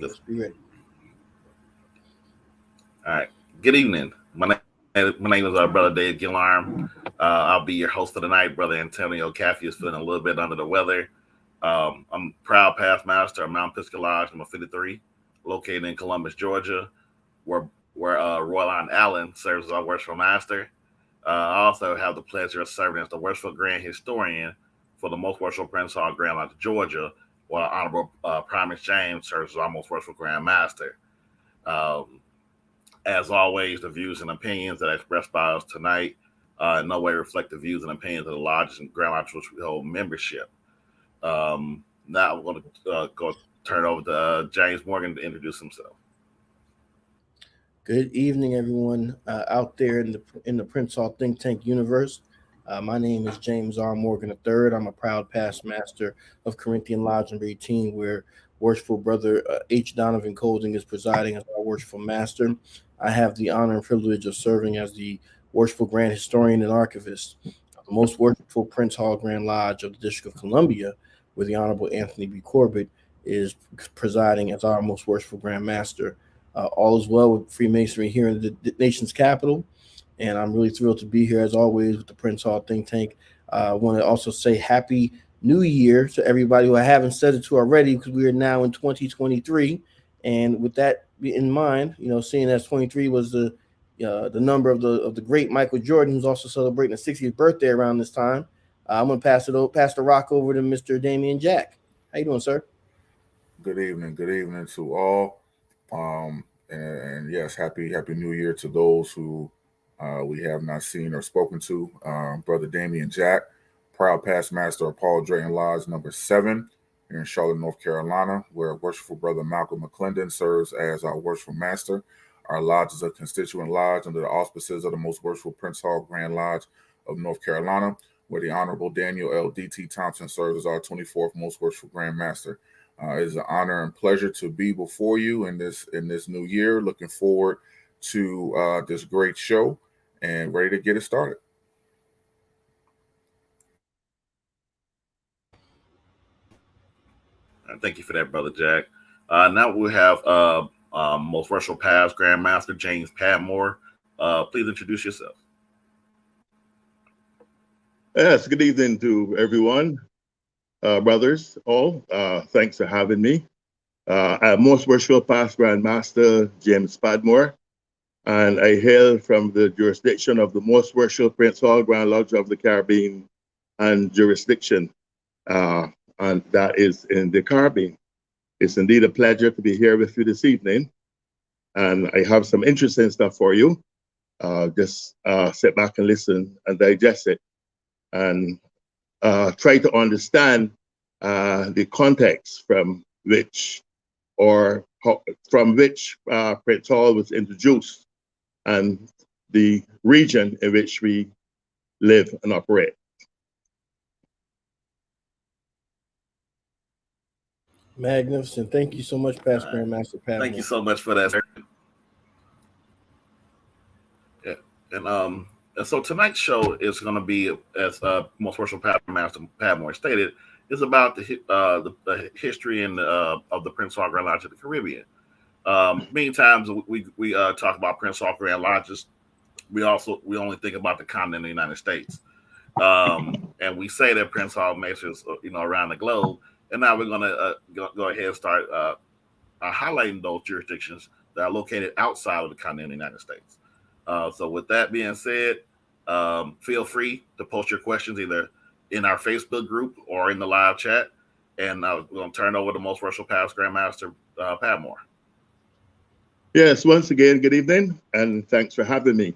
Let's be ready. All right. Good evening. My name is Brother Dave Gillarm. I'll be your host for the night. Brother Antonio Caffey is feeling a little bit under the weather. I'm proud past master of Mount Pisgah Lodge number 53, located in Columbus, Georgia, where Royline Allen serves as our worshipful master. I also have the pleasure of serving as the worshipful grand historian for the Most Worshipful Prince Hall Grand Lodge of Georgia, while Honorable Primus James serves as our Most Worshipful Grand Master. Um, as always, the views and opinions that are expressed by us tonight in no way reflect the views and opinions of the lodges and Grand Lodge which we hold membership. Now I'm going to go turn it over to James Morgan to introduce himself. Good evening, everyone out there in the Prince Hall Think Tank universe. My name is James R. Morgan III. I'm a proud past master of Corinthian Lodge number 18, where worshipful brother H. Donovan Colding is presiding as our worshipful master. I have the honor and privilege of serving as the worshipful grand historian and archivist of the most worshipful Prince Hall Grand Lodge of the District of Columbia, where the Honorable Anthony B. Corbett is presiding as our most worshipful grand master. All is well with Freemasonry here in the nation's capital, and I'm really thrilled to be here as always with the Prince Hall Think Tank. I want to also say Happy New Year to everybody who I haven't said it to already, because we are now in 2023, and with that in mind, seeing as 23 was the number of the great Michael Jordan, who's also celebrating his 60th birthday around this time. I'm gonna pass the rock over to Mr. Damian Jack. How you doing, sir? Good evening to all. And yes, happy New Year to those who we have not seen or spoken to. Brother Damian Jack, proud past master of Paul Drayton Lodge number 7 here in Charlotte, North Carolina, where worshipful brother Malcolm McClendon serves as our worshipful master. Our lodge is a constituent lodge under the auspices of the most worshipful Prince Hall Grand Lodge of North Carolina, where the Honorable Daniel L. D.T. Thompson serves as our 24th most worshipful Grand Master. It is an honor and pleasure to be before you in this new year. Looking forward to this great show and ready to get it started. Thank you for that, Brother Jack. Now we have most worshipful past Grandmaster James Padmore. Please introduce yourself. Yes, good evening to everyone, brothers, all. Thanks for having me. I'm most worshipful past Grandmaster James Padmore, and I hail from the jurisdiction of the most worshipful Prince Hall Grand Lodge of the Caribbean and jurisdiction, and that is in the Caribbean. It's indeed a pleasure to be here with you this evening, and I have some interesting stuff for you. Just sit back and listen and digest it, and try to understand the context from which Prince Hall was introduced, and the region in which we live and operate. Magnificent. Thank you so much, past Grandmaster Padmore. Thank you so much for that, sir. Yeah. And so tonight's show is going to be, as most worshipful Master Padmore stated, is about the history and of the Prince Hall Grand Lodge of the Caribbean. Many times we talk about Prince Hall Grand Lodges, we only think about the continent of the United States, and we say that Prince Hall Masons around the globe. And now we're going to go ahead and start highlighting those jurisdictions that are located outside of the continent of the United States. So with that being said, feel free to post your questions either in our Facebook group or in the live chat. And we're going to turn over to most worshipful past Grandmaster Padmore. Yes, once again, good evening, and thanks for having me.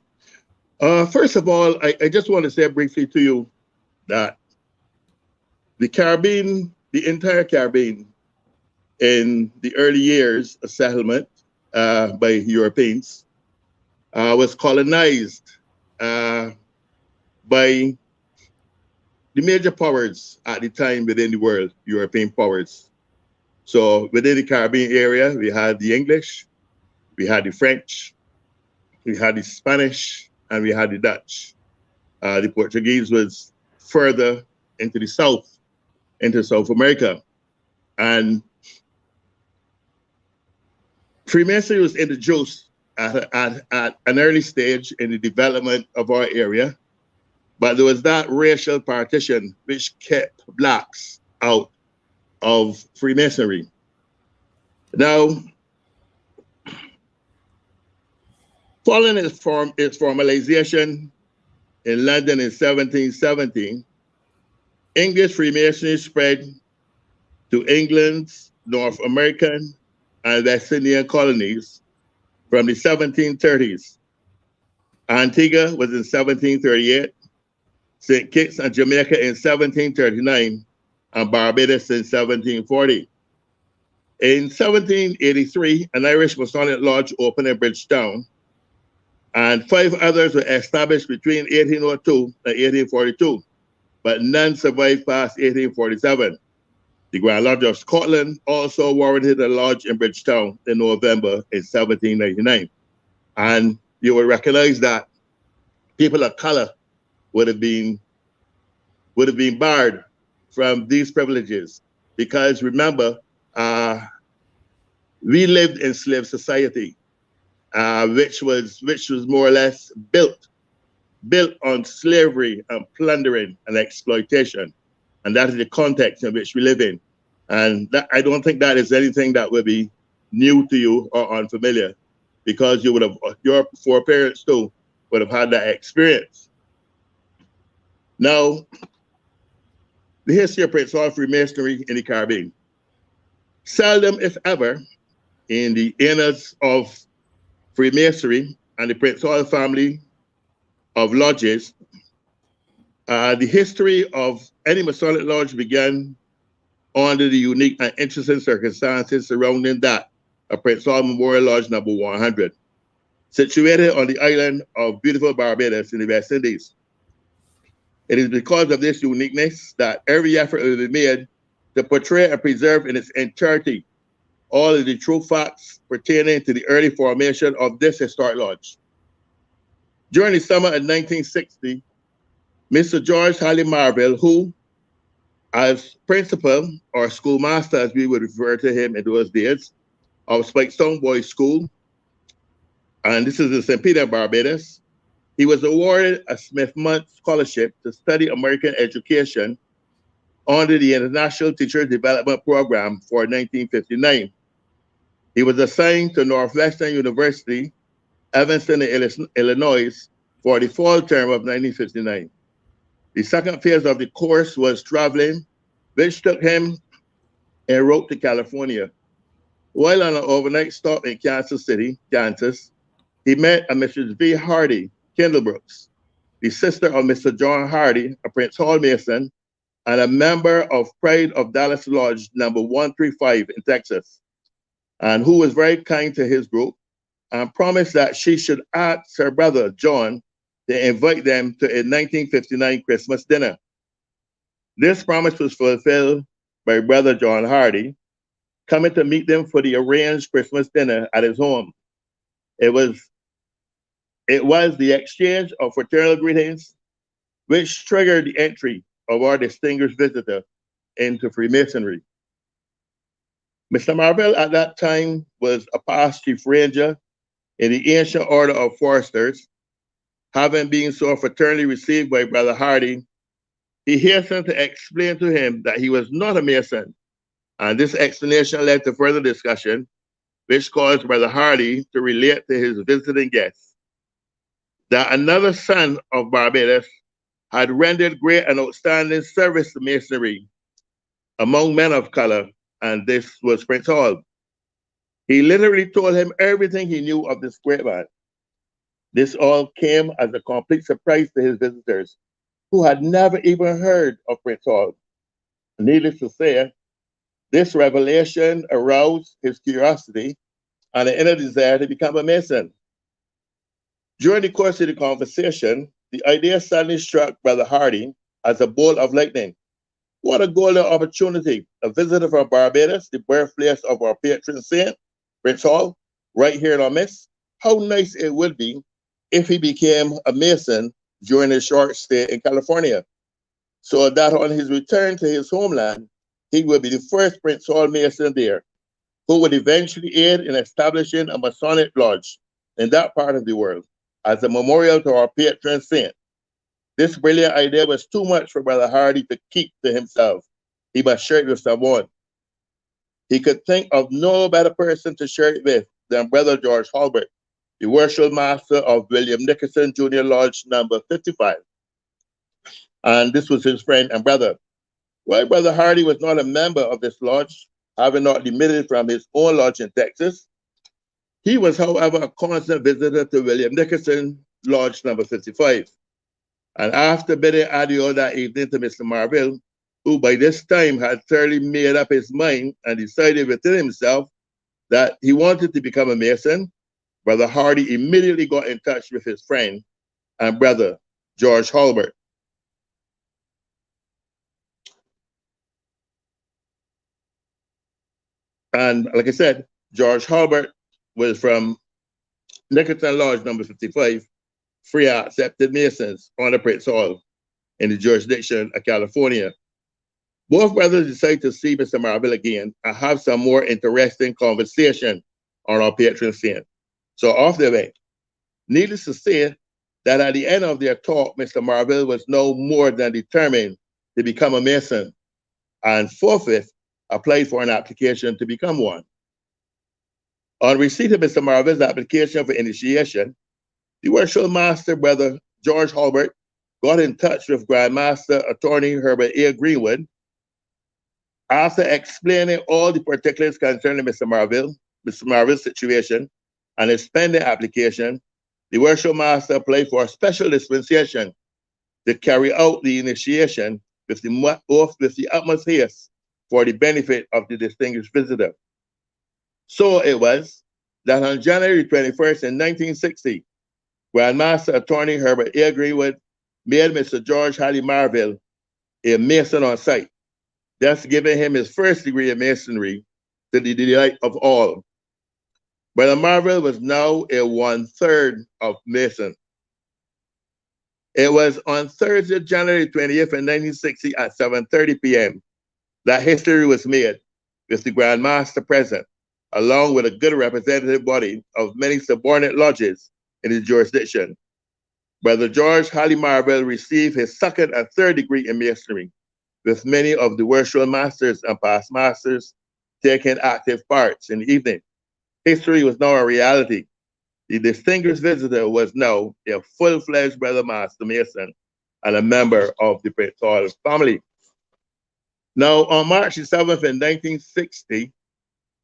First of all, I just want to say briefly to you that the Caribbean, the entire Caribbean, in the early years of settlement by Europeans, was colonized by the major powers at the time within the world, European powers. So within the Caribbean area, we had the English, we had the French, we had the Spanish, and we had the Dutch. The Portuguese was further into the south, into South America. And Freemasonry was introduced at an early stage in the development of our area, but there was that racial partition which kept blacks out of Freemasonry. Now, following its formalization in London in 1717, English Freemasonry spread to England's North American and West Indian colonies from the 1730s. Antigua was in 1738, St. Kitts and Jamaica in 1739, and Barbados in 1740. In 1783, an Irish Masonic Lodge opened in Bridgetown, and 5 others were established between 1802 and 1842, but none survived past 1847. The Grand Lodge of Scotland also warranted a lodge in Bridgetown in November in 1799. And you will recognize that people of color would have been barred from these privileges, because remember, we lived in slave society, which was more or less built on slavery and plundering and exploitation, and that is the context in which we live in. And that, I don't think that is anything that would be new to you or unfamiliar, because you would have, your foreparents too would have had that experience. Now, the history of Prince Hall Freemasonry in the Caribbean. Seldom, if ever, in the annals of Freemasonry and the Prince Hall family of lodges, the history of any Masonic lodge began under the unique and interesting circumstances surrounding that of Prince Hall Memorial Lodge number 100, situated on the island of beautiful Barbados in the West Indies. It is because of this uniqueness that every effort will be made to portray and preserve in its entirety all of the true facts pertaining to the early formation of this historic lodge. During the summer of 1960, Mr. George Halley Marvell, who, as principal or schoolmaster, as we would refer to him in those days, of Spikestone Boys School, and this is in St. Peter, Barbados, he was awarded a Smith-Mundt Scholarship to study American education under the International Teacher Development Program for 1959. He was assigned to Northwestern University, Evanston, Illinois, for the fall term of 1959. The second phase of the course was traveling, which took him en route to California. While on an overnight stop in Kansas City, Kansas, he met a Mrs. V. Hardy Kindlebrooks, the sister of Mr. John Hardy, a Prince Hall Mason, and a member of Pride of Dallas Lodge number 135 in Texas, and who was very kind to his group and promised that she should ask her brother, John, to invite them to a 1959 Christmas dinner. This promise was fulfilled by brother John Hardy, coming to meet them for the arranged Christmas dinner at his home. It was the exchange of fraternal greetings which triggered the entry of our distinguished visitor into Freemasonry. Mr. Marvell at that time was a past chief ranger in the ancient order of foresters. Having been so fraternally received by Brother Hardy, he hastened to explain to him that he was not a Mason, and this explanation led to further discussion, which caused Brother Hardy to relate to his visiting guests that another son of Barbados had rendered great and outstanding service to Masonry among men of color, and this was Prince Hall. He literally told him everything he knew of this great man. This all came as a complete surprise to his visitors, who had never even heard of Prince Hall. Needless to say, this revelation aroused his curiosity and an inner desire to become a Mason. During the course of the conversation, the idea suddenly struck Brother Hardy as a bolt of lightning. What a golden opportunity, a visitor from Barbados, the birthplace of our patron saint, Prince Hall, right here in our midst. How nice it would be if he became a Mason during his short stay in California, so that on his return to his homeland, he would be the first Prince Hall Mason there. who would eventually aid in establishing a Masonic lodge in that part of the world as a memorial to our patron saint. This brilliant idea was too much for Brother Hardy to keep to himself. He must share it with someone. He could think of no better person to share it with than Brother George Halbert, the worship master of William Nickerson Junior Lodge number 55. And this was his friend and brother. While Brother Hardy was not a member of this lodge, having not demitted from his own lodge in Texas, he was, however, a constant visitor to William Nickerson Lodge number 55. And after bidding adieu that evening to Mr. Marville, who by this time had thoroughly made up his mind and decided within himself that he wanted to become a Mason, Brother Hardy immediately got in touch with his friend and brother, George Halbert. And like I said, George Halbert was from Nickerson Lodge number 55, free accepted Masons on the Prince Hall in the jurisdiction of California. Both brothers decided to see Mr. Marville again and have some more interesting conversation on our patron saint. So off they went. Needless to say that at the end of their talk, Mr. Marville was no more than determined to become a Mason and forthwith applied for an application to become one. On receipt of Mr. Marville's application for initiation, the worship master, Brother George Halbert, got in touch with Grandmaster Attorney Herbert A. Greenwood. After explaining all the particulars concerning Mr. Marville's situation and his pending application, the worship master applied for a special dispensation to carry out the initiation with the utmost haste for the benefit of the distinguished visitor. So it was that on January 21st in 1960, Grandmaster Attorney Herbert A. Greenwood made Mr. George Hardy Marville a Mason on site, thus giving him his first degree in Masonry to the delight of all. Brother Marville was now a 1/3 of Mason. It was on Thursday, January 20th in 1960 at 7:30 p.m. that history was made with the Grand Master present, along with a good representative body of many subordinate lodges in his jurisdiction. Brother George Hardy Marville received his second and third degree in Masonry, with many of the worship masters and past masters taking active parts in the evening. History was now a reality. The distinguished visitor was now a full-fledged Brother Master Mason and a member of the Prince Hall family. Now, on March 7th in 1960,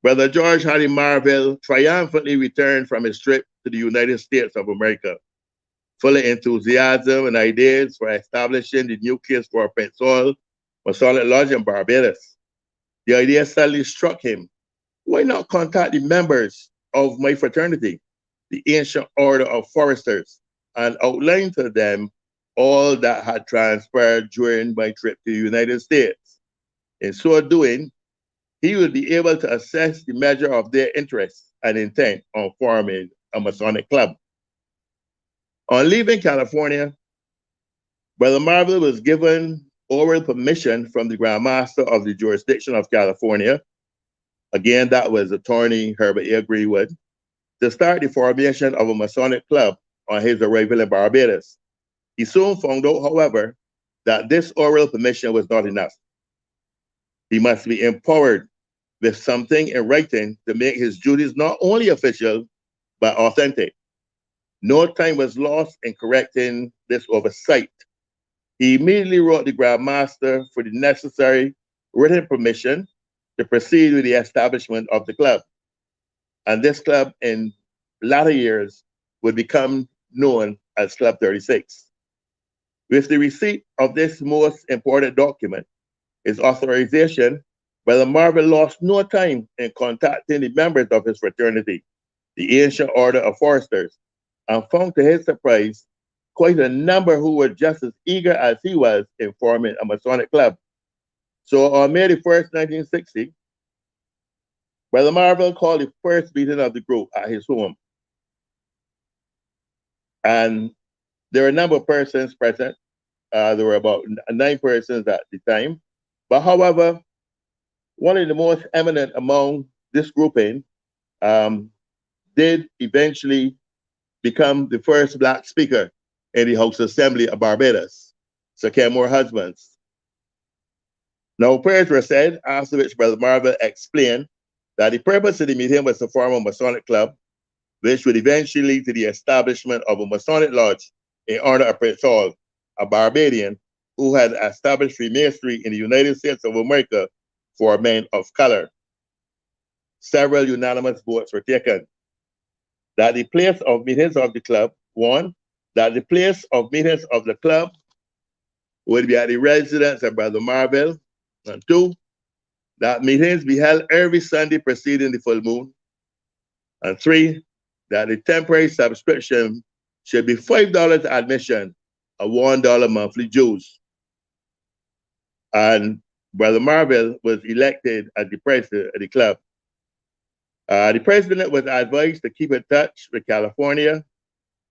Brother George Hardy Marville triumphantly returned from his trip to the United States of America, full of enthusiasm and ideas for establishing the nucleus for Prince Hall Masonic Lodge in Barbados. The idea suddenly struck him. Why not contact the members of my fraternity, the Ancient Order of Foresters, and outline to them all that had transpired during my trip to the United States? In so doing, he would be able to assess the measure of their interest and intent on forming a Masonic club. On leaving California, Brother Marville was given oral permission from the Grand Master of the jurisdiction of California, again, that was Attorney Herbert A. Greenwood, to start the formation of a Masonic club on his arrival in Barbados. He soon found out, however, that this oral permission was not enough. He must be empowered with something in writing to make his duties not only official, but authentic. No time was lost in correcting this oversight. He immediately wrote the Grand Master for the necessary written permission to proceed with the establishment of the club. And this club in latter years would become known as Club 36. With the receipt of this most important document, his authorization, Brother Marville lost no time in contacting the members of his fraternity, the Ancient Order of Foresters, and found to his surprise quite a number who were just as eager as he was in forming a Masonic club. So on May 1st, 1960, Brother Marville called the first meeting of the group at his home. And there were a number of persons present. There were about 9 persons at the time. But however, one of the most eminent among this grouping did eventually become the first Black speaker in the House Assembly of Barbados, Sir Kenmore Husbands. No prayers were said, after which Brother Marvel explained that the purpose of the meeting was to form a Masonic club, which would eventually lead to the establishment of a Masonic lodge in honor of Prince Hall, a Barbadian who had established Freemasonry in the United States of America for men of color. Several unanimous votes were taken. That the place of meetings of the club, one, that the place of meetings of the club would be at the residence of Brother Marvel, and two, that meetings be held every Sunday preceding the full moon, and three, that the temporary subscription should be $5 admission and $1 monthly dues. And Brother Marvel was elected as the president of the club. The president was advised to keep in touch with California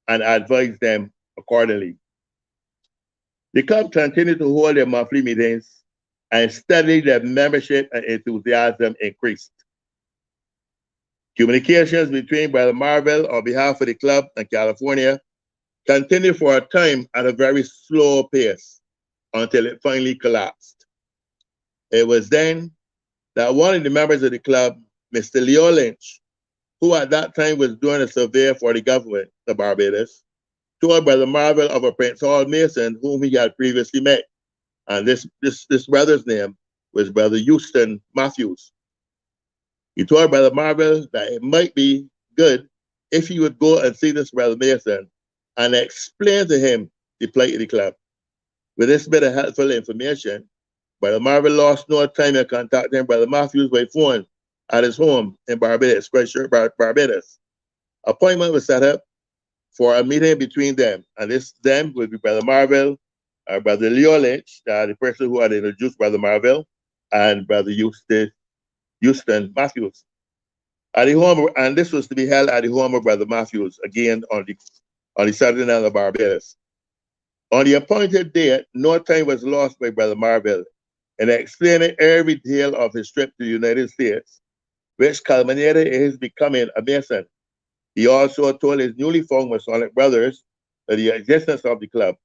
and advise them accordingly. The club continued to hold their monthly meetings, and steadily their membership and enthusiasm increased. Communications between Brother Marvel on behalf of the club and California continued for a time at a very slow pace until it finally collapsed. It was then that one of the members of the club, Mr. Leo Lynch, who at that time was doing a survey for the government of Barbados, told Brother Marvel of a Prince Hall Mason whom he had previously met. And this brother's name was Brother Houston Matthews. He told Brother Marvel that it might be good if he would go and see this Brother Mason and explain to him the plight of the club. With this bit of helpful information, Brother Marvel lost no time in contacting Brother Matthews by phone at his home in Barbados, Barbados. Appointment was set up for a meeting between them, and this them would be Brother Marvel, Brother Leo Lynch, the person who had introduced Brother Marvel, and Brother Houston Matthews. At the home, and this was to be held at the home of Brother Matthews, again on the southern end of Barbados. On the appointed date, no time was lost by Brother Marvel in explaining every detail of his trip to the United States, which culminated in his becoming a Mason. He also told his newly formed Masonic brothers of the existence of the club,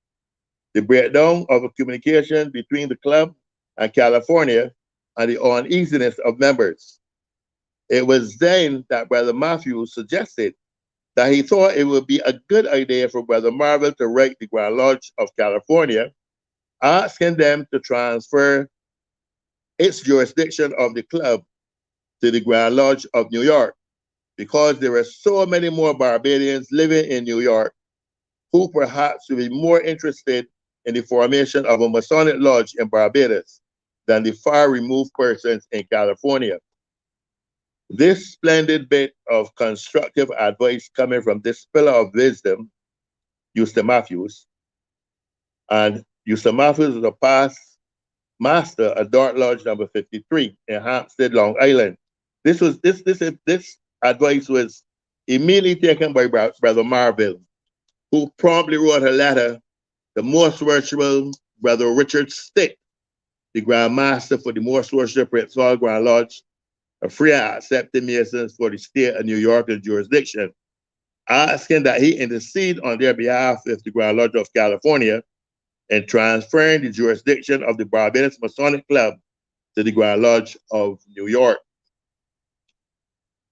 the breakdown of communication between the club and California, and the uneasiness of members. It was then that Brother Matthews suggested that he thought it would be a good idea for Brother Marvel to write the Grand Lodge of California, asking them to transfer its jurisdiction of the club to the Grand Lodge of New York, because there are so many more Barbadians living in New York who perhaps would be more interested in the formation of a Masonic lodge in Barbados than the far removed persons in California. This splendid bit of constructive advice coming from this pillar of wisdom, Houston Matthews, and Houston Matthews was a past master at Dark Lodge number 53 in Hampstead, Long Island. This advice was immediately taken by Brother Marvel, who promptly wrote a letter to Most Worshipful Brother Richard Stitt, the Grand Master for the Most Worshipful Prince Hall Grand Lodge, a free and accepted Masons for the state of New York and jurisdiction, asking that he intercede on their behalf with the Grand Lodge of California in transferring the jurisdiction of the Barbados Masonic Club to the Grand Lodge of New York.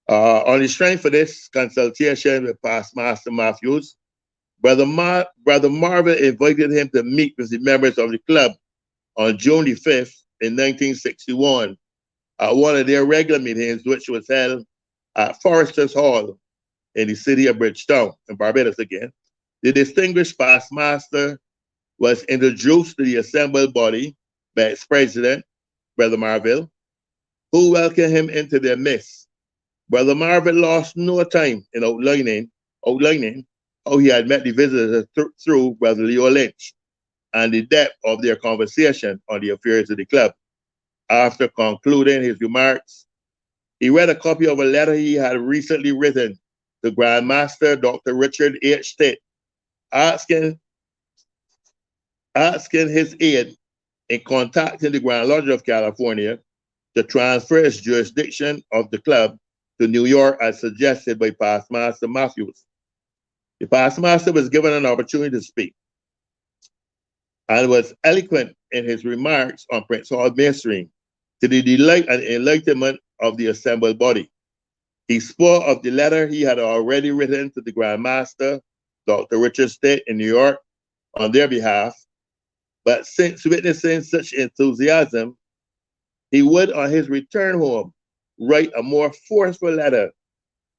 On the strength of this consultation with Past Master Matthews, Brother Marvel invited him to meet with the members of the club on June the 5th in 1961 at one of their regular meetings, which was held at Foresters Hall in the city of Bridgetown, in Barbados again. The distinguished past master was introduced to the assembled body by its president, Brother Marvel, who welcomed him into their midst. Brother Marvel lost no time in outlining how he had met the visitors through Brother Leo Lynch and the depth of their conversation on the affairs of the club. After concluding his remarks, he read a copy of a letter he had recently written to Grand Master Dr. Richard H. Stitt, asking his aid in contacting the Grand Lodge of California to transfer its jurisdiction of the club to New York as suggested by past master Matthews. The past master was given an opportunity to speak and was eloquent in his remarks on Prince Hall Freemasonry to the delight and enlightenment of the assembled body. He spoke of the letter he had already written to the Grand Master, Dr. Richard Stitt in New York, on their behalf, but since witnessing such enthusiasm, he would, on his return home, write a more forceful letter.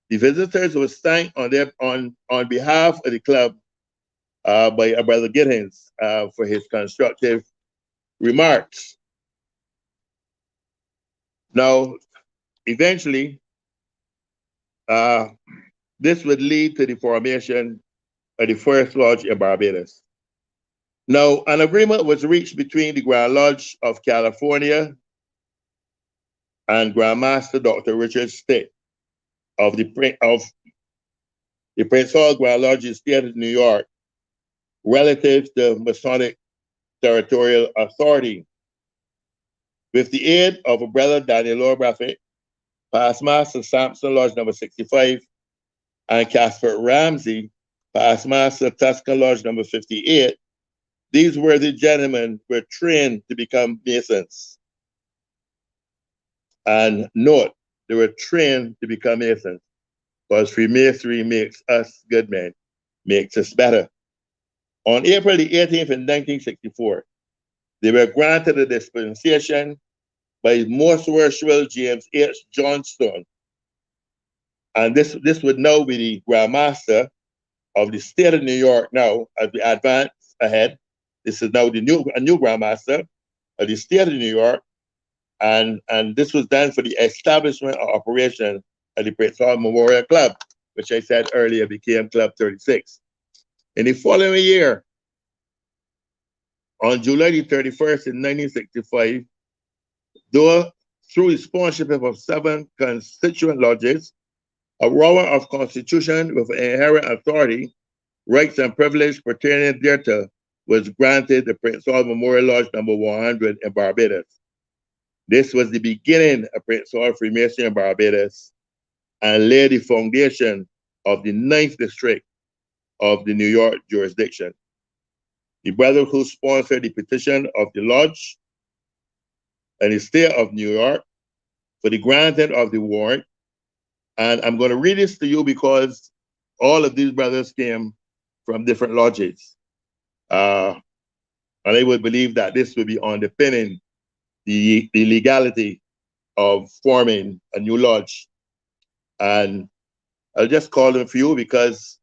The visitors were thanked on behalf of the club by Brother Giddens for his constructive remarks. Now, eventually, this would lead to the formation of the first lodge in Barbados. Now, an agreement was reached between the Grand Lodge of California and Grand Master Dr. Richard Stitt of the Prince Hall Grand Lodge in State of New York relative to Masonic Territorial Authority. With the aid of a brother Daniel Braffett, Past Master Sampson Lodge number 65, and Casper Ramsey, Past Master Tuscan Lodge number 58, these worthy gentlemen were trained to become Masons. And note, they were trained to become Masons because Freemasonry makes us good men, makes us better. On April the 18th in 1964, they were granted a dispensation by Most Worshipful James H. Johnstone. And this would now be the Grand Master of the State of New York now as we advance ahead. This is now a new Grand Master of the State of New York. And this was done for the establishment of operation of the Prince Hall Memorial Club, which I said earlier became Club 36. In the following year, on July the 31st in 1965, through the sponsorship of 7 constituent lodges, a rower of constitution with inherent authority, rights and privilege pertaining thereto was granted the Prince Hall Memorial Lodge number 100 in Barbados. This was the beginning of Prince Hall Freemasonry in Barbados and laid the foundation of the 9th district of the New York jurisdiction. The brother who sponsored the petition of the lodge and the state of New York for the granting of the warrant. And I'm going to read this to you because all of these brothers came from different lodges. And I would believe that this would be underpinning the legality of forming a new lodge. And I'll just call them for you because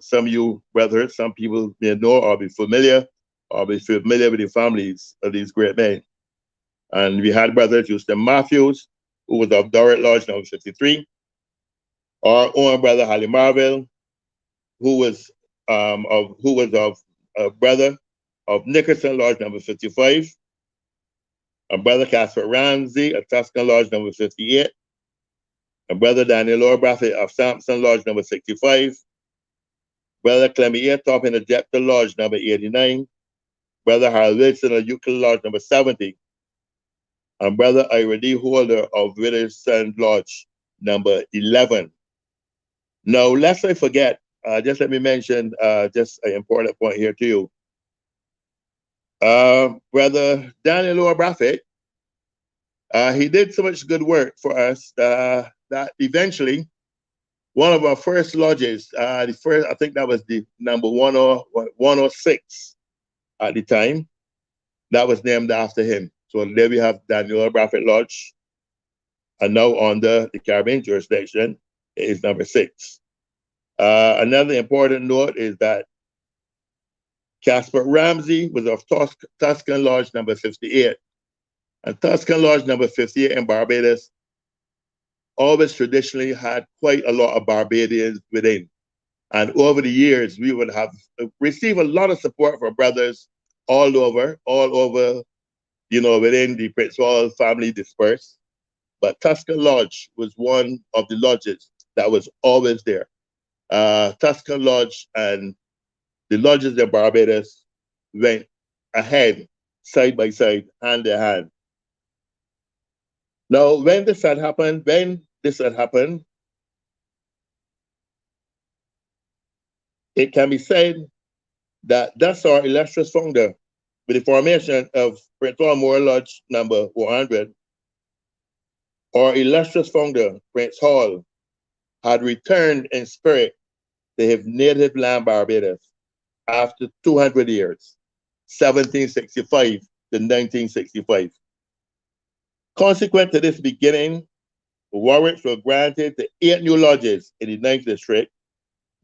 some of you brothers, some people may know or be familiar with the families of these great men. And we had Brother Houston Matthews, who was of Dorrit Lodge number 53. Our own brother Holly Marvell, who was a brother of Nickerson Lodge number 55. A brother Casper Ramsey of Tuscan Lodge number 58. A brother Daniel Braffett of Sampson Lodge number 65. Brother Clemmy Toppin of Jephthah Lodge number 89. Brother Harold Wilson of Euclid Lodge number 70. And Brother Ira D. Holder of Witherspoon Lodge number 11. Now, lest I forget, just let me mention just an important point here to you. Brother Daniel Braffett, he did so much good work for us that eventually one of our first lodges, I think that was the number 106 at the time, that was named after him. So there we have Daniel Braffett Lodge, and now under the Caribbean jurisdiction, it is number 6. Another important note is that Casper Ramsey was of Tuscan Lodge number 58. And Tuscan Lodge number 58 in Barbados always traditionally had quite a lot of Barbadians within. And over the years, we would have received a lot of support from brothers all over, within the Prince Hall family dispersed. But Tuscan Lodge was one of the lodges that was always there. Tuscan Lodge and the lodges in Barbados went ahead, side by side, hand in hand. Now, when this had happened, it can be said that that's our illustrious founder, with the formation of Prince Hall Memorial Lodge number 100. Our illustrious founder, Prince Hall, had returned in spirit to his native land, Barbados, after 200 years, 1765 to 1965. Consequent to this beginning, warrants were granted to 8 new lodges in the 9th district,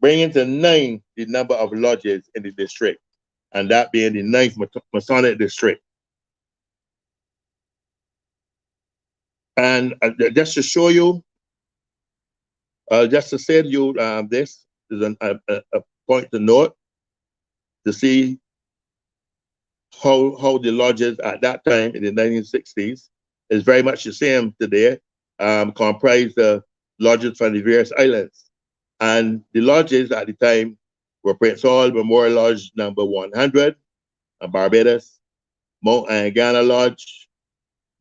bringing to 9 the number of lodges in the district, and that being the 9th Masonic district. And just to show you, just to say to you, this is a point to note to see how the lodges at that time in the 1960s is very much the same today, comprised of lodges from the various islands. And the lodges at the time were Prince Hall Memorial Lodge number 100 in Barbados, Mount Ayangana Lodge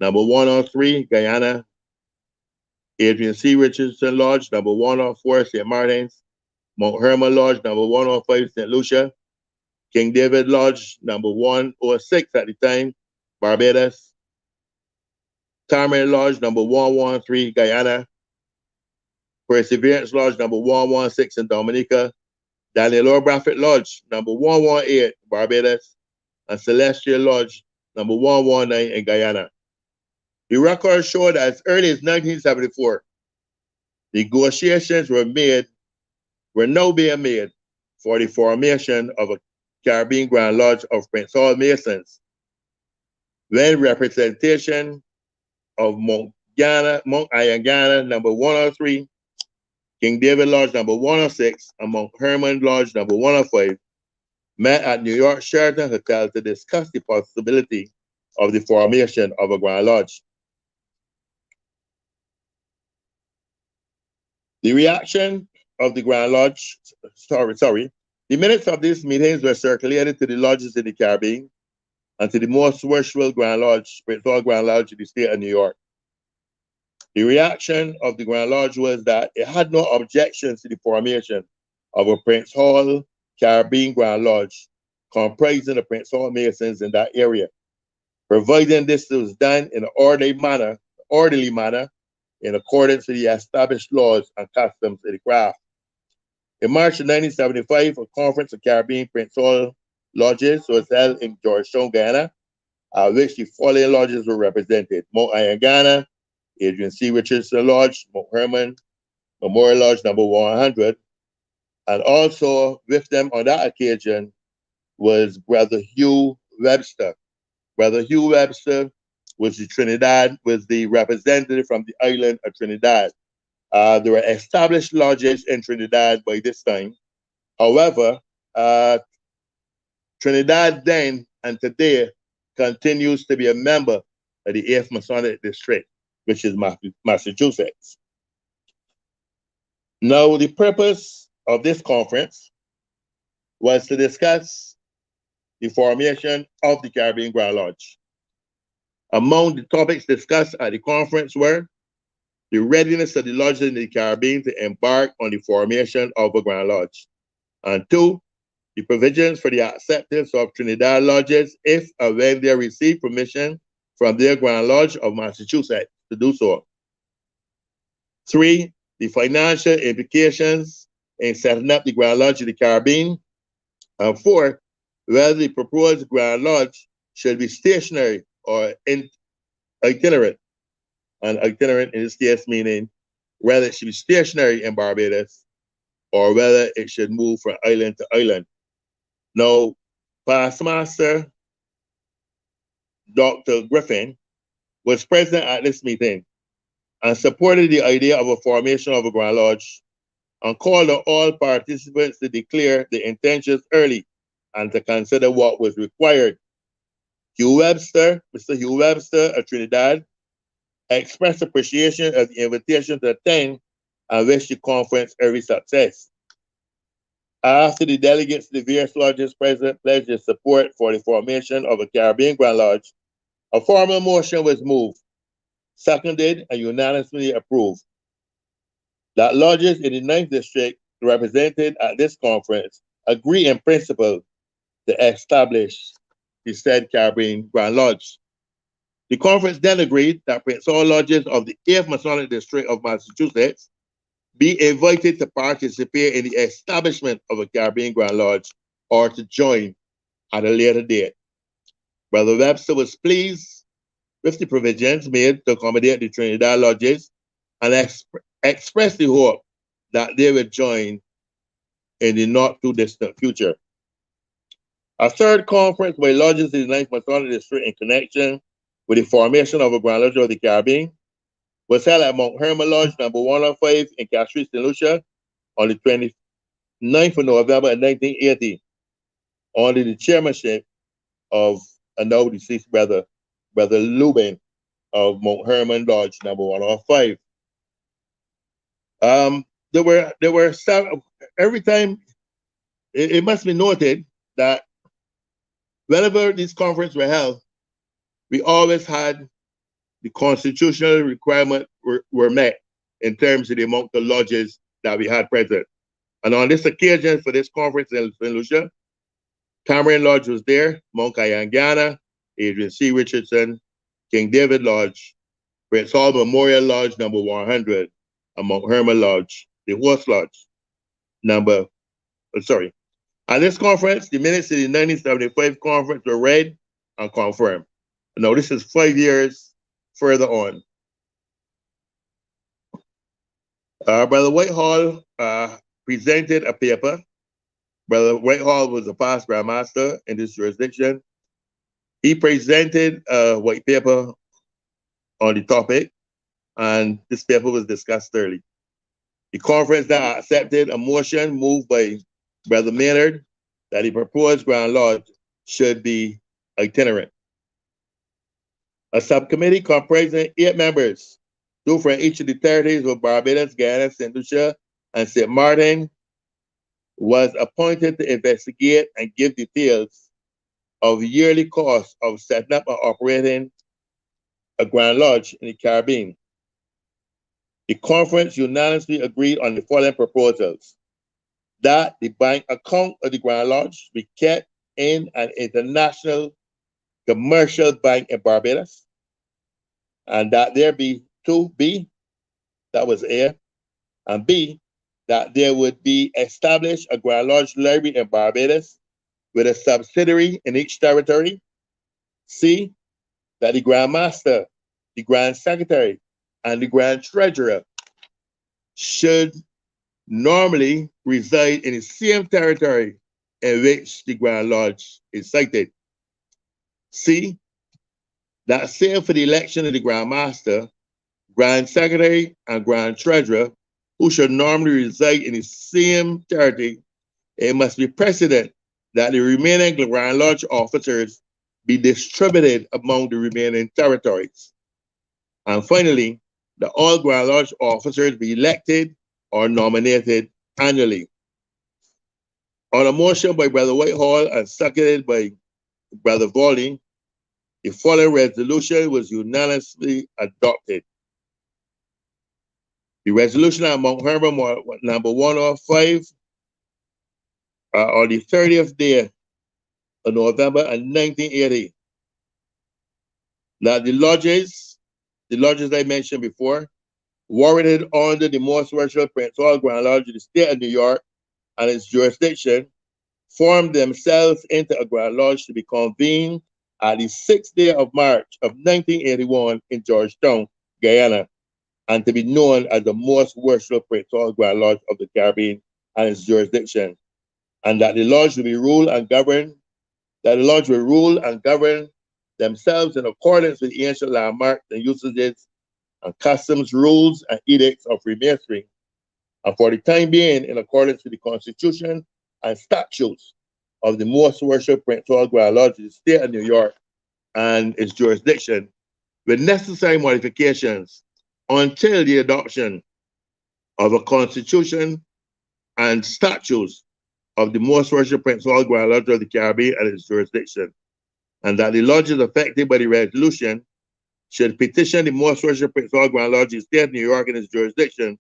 number 103, Guyana, Adrian C. Richardson Lodge number 104, St. Martin's, Mount Herman Lodge number 105, St. Lucia, King David Lodge number 106 at the time, Barbados, Tamarind Lodge number 113, Guyana, Perseverance Lodge number 116 in Dominica, Daniel O. Bradford Lodge number 118, Barbados, and Celestial Lodge number 119 in Guyana. The records show that as early as 1974, negotiations were now being made for the formation of a Caribbean Grand Lodge of Prince Hall Masons, when representation of Mount Ayangana number 103, King David Lodge number 106, and Mount Herman Lodge number 105 met at New York Sheraton Hotel to discuss the possibility of the formation of a Grand Lodge. The reaction of the Grand Lodge, the minutes of these meetings were circulated to the lodges in the Caribbean and to the most worshipful Grand Lodge, Prince Hall Grand Lodge in the state of New York. The reaction of the Grand Lodge was that it had no objections to the formation of a Prince Hall Caribbean Grand Lodge comprising the Prince Hall Masons in that area, providing this was done in an orderly manner in accordance with the established laws and customs of the craft. In March of 1975, a conference of Caribbean Prince Hall lodges was held in Georgetown, Guyana, at which the following lodges were represented: Mount Ayangana, Adrian C. Richardson Lodge, Mount Herman Memorial Lodge number 100, and also with them on that occasion was Brother Hugh Webster. Brother Hugh Webster was the representative from the island of Trinidad. There were established lodges in Trinidad by this time. However, Trinidad then and today continues to be a member of the 8th Masonic District, which is Massachusetts. Now, the purpose of this conference was to discuss the formation of the Caribbean Grand Lodge. Among the topics discussed at the conference were the readiness of the lodges in the Caribbean to embark on the formation of a Grand Lodge, and 2, the provisions for the acceptance of Trinidad lodges if and when they receive permission from their Grand Lodge of Massachusetts to do so. 3, the financial implications in setting up the Grand Lodge in the Caribbean. And 4, whether the proposed Grand Lodge should be stationary or itinerant. And itinerant in this case meaning whether it should be stationary in Barbados or whether it should move from island to island. Now, Past Master Dr. Griffin was present at this meeting and supported the idea of a formation of a Grand Lodge and called on all participants to declare the intentions early and to consider what was required. Mr. Hugh Webster of Trinidad expressed appreciation of the invitation to attend and wished the conference every success. After the delegates to the various lodges present pledged their support for the formation of a Caribbean Grand Lodge, a formal motion was moved seconded, and unanimously approved. That lodges in the 9th District represented at this conference agree in principle to establish the said Caribbean Grand Lodge. The conference then agreed that Prince Hall lodges of the 8th Masonic District of Massachusetts be invited to participate in the establishment of a Caribbean Grand Lodge or to join at a later date. Brother Webster was pleased with the provisions made to accommodate the Trinidad lodges and expressed the hope that they would join in the not too distant future. A third conference by lodges in the 9th Masonic District in connection with the formation of a Grand Lodge of the Caribbean was held at Mount Hermon Lodge number 105 in Castries, St. Lucia on the 29th of November 1980 under the chairmanship of a now deceased brother Lubin of Mount Hermon Lodge number 105. There were several, every time it must be noted that whenever these conferences were held, we always had the constitutional requirements were met in terms of the amount of lodges that we had present. And on this occasion for this conference in St. Lucia, Cameron Lodge was there, Mount Kayangana, Adrian C. Richardson, King David Lodge, Prince Hall Memorial Lodge number 100, and Mount Hermon Lodge, the Horse Lodge At this conference, the minutes of the 1975 conference were read and confirmed. Now, this is 5 years further on. Brother Whitehall presented a paper. Brother Whitehall was a past Grand Master in this jurisdiction. He presented a white paper on the topic, and this paper was discussed thoroughly. The conference now accepted a motion moved by Brother Maynard that the proposed Grand Lodge should be itinerant. A subcommittee comprising 8 members, 2 from each of the territories of Barbados, Guyana, St. Lucia, and St. Martin, was appointed to investigate and give details of yearly costs of setting up and operating a Grand Lodge in the Caribbean. The conference unanimously agreed on the following proposals: that the bank account of the Grand Lodge be kept in an international commercial bank in Barbados, and that there be 2B, that was A, and B, that there would be established a Grand Lodge library in Barbados with a subsidiary in each territory. C, that the Grand Master, the Grand Secretary, and the Grand Treasurer should normally reside in the same territory in which the Grand Lodge is sited. C, that same for the election of the Grand Master, Grand Secretary, and Grand Treasurer, who should normally reside in the same territory, it must be precedent that the remaining Grand Lodge officers be distributed among the remaining territories. And finally, that all Grand Lodge officers be elected or nominated annually. On a motion by Brother Whitehall and seconded by Brother Volley, the following resolution was unanimously adopted. The resolution at Mount Hermon number 105 on the 30th day of November 1980, that the lodges I mentioned before, warranted under the most worshipful Prince Hall Grand Lodge of the state of New York and its jurisdiction, formed themselves into a Grand Lodge to be convened at the 6th day of March of 1981 in Georgetown, Guyana, and to be known as the most worshipful Prince Hall Grand Lodge of the Caribbean and its jurisdiction, and that the lodge will be ruled and governed, themselves in accordance with the ancient landmarks and usages and customs, rules, and edicts of Freemasonry, and for the time being in accordance with the Constitution and statutes of the most worshipful Prince Hall Grand Lodge of the state of New York and its jurisdiction, with necessary modifications until the adoption of a Constitution and statutes of the most worshipful Prince Hall Grand Lodge of the Caribbean and its jurisdiction, and that the lodges affected by the resolution should petition the Most Worshipful Prince Hall Grand Lodge of the State of New York and its jurisdiction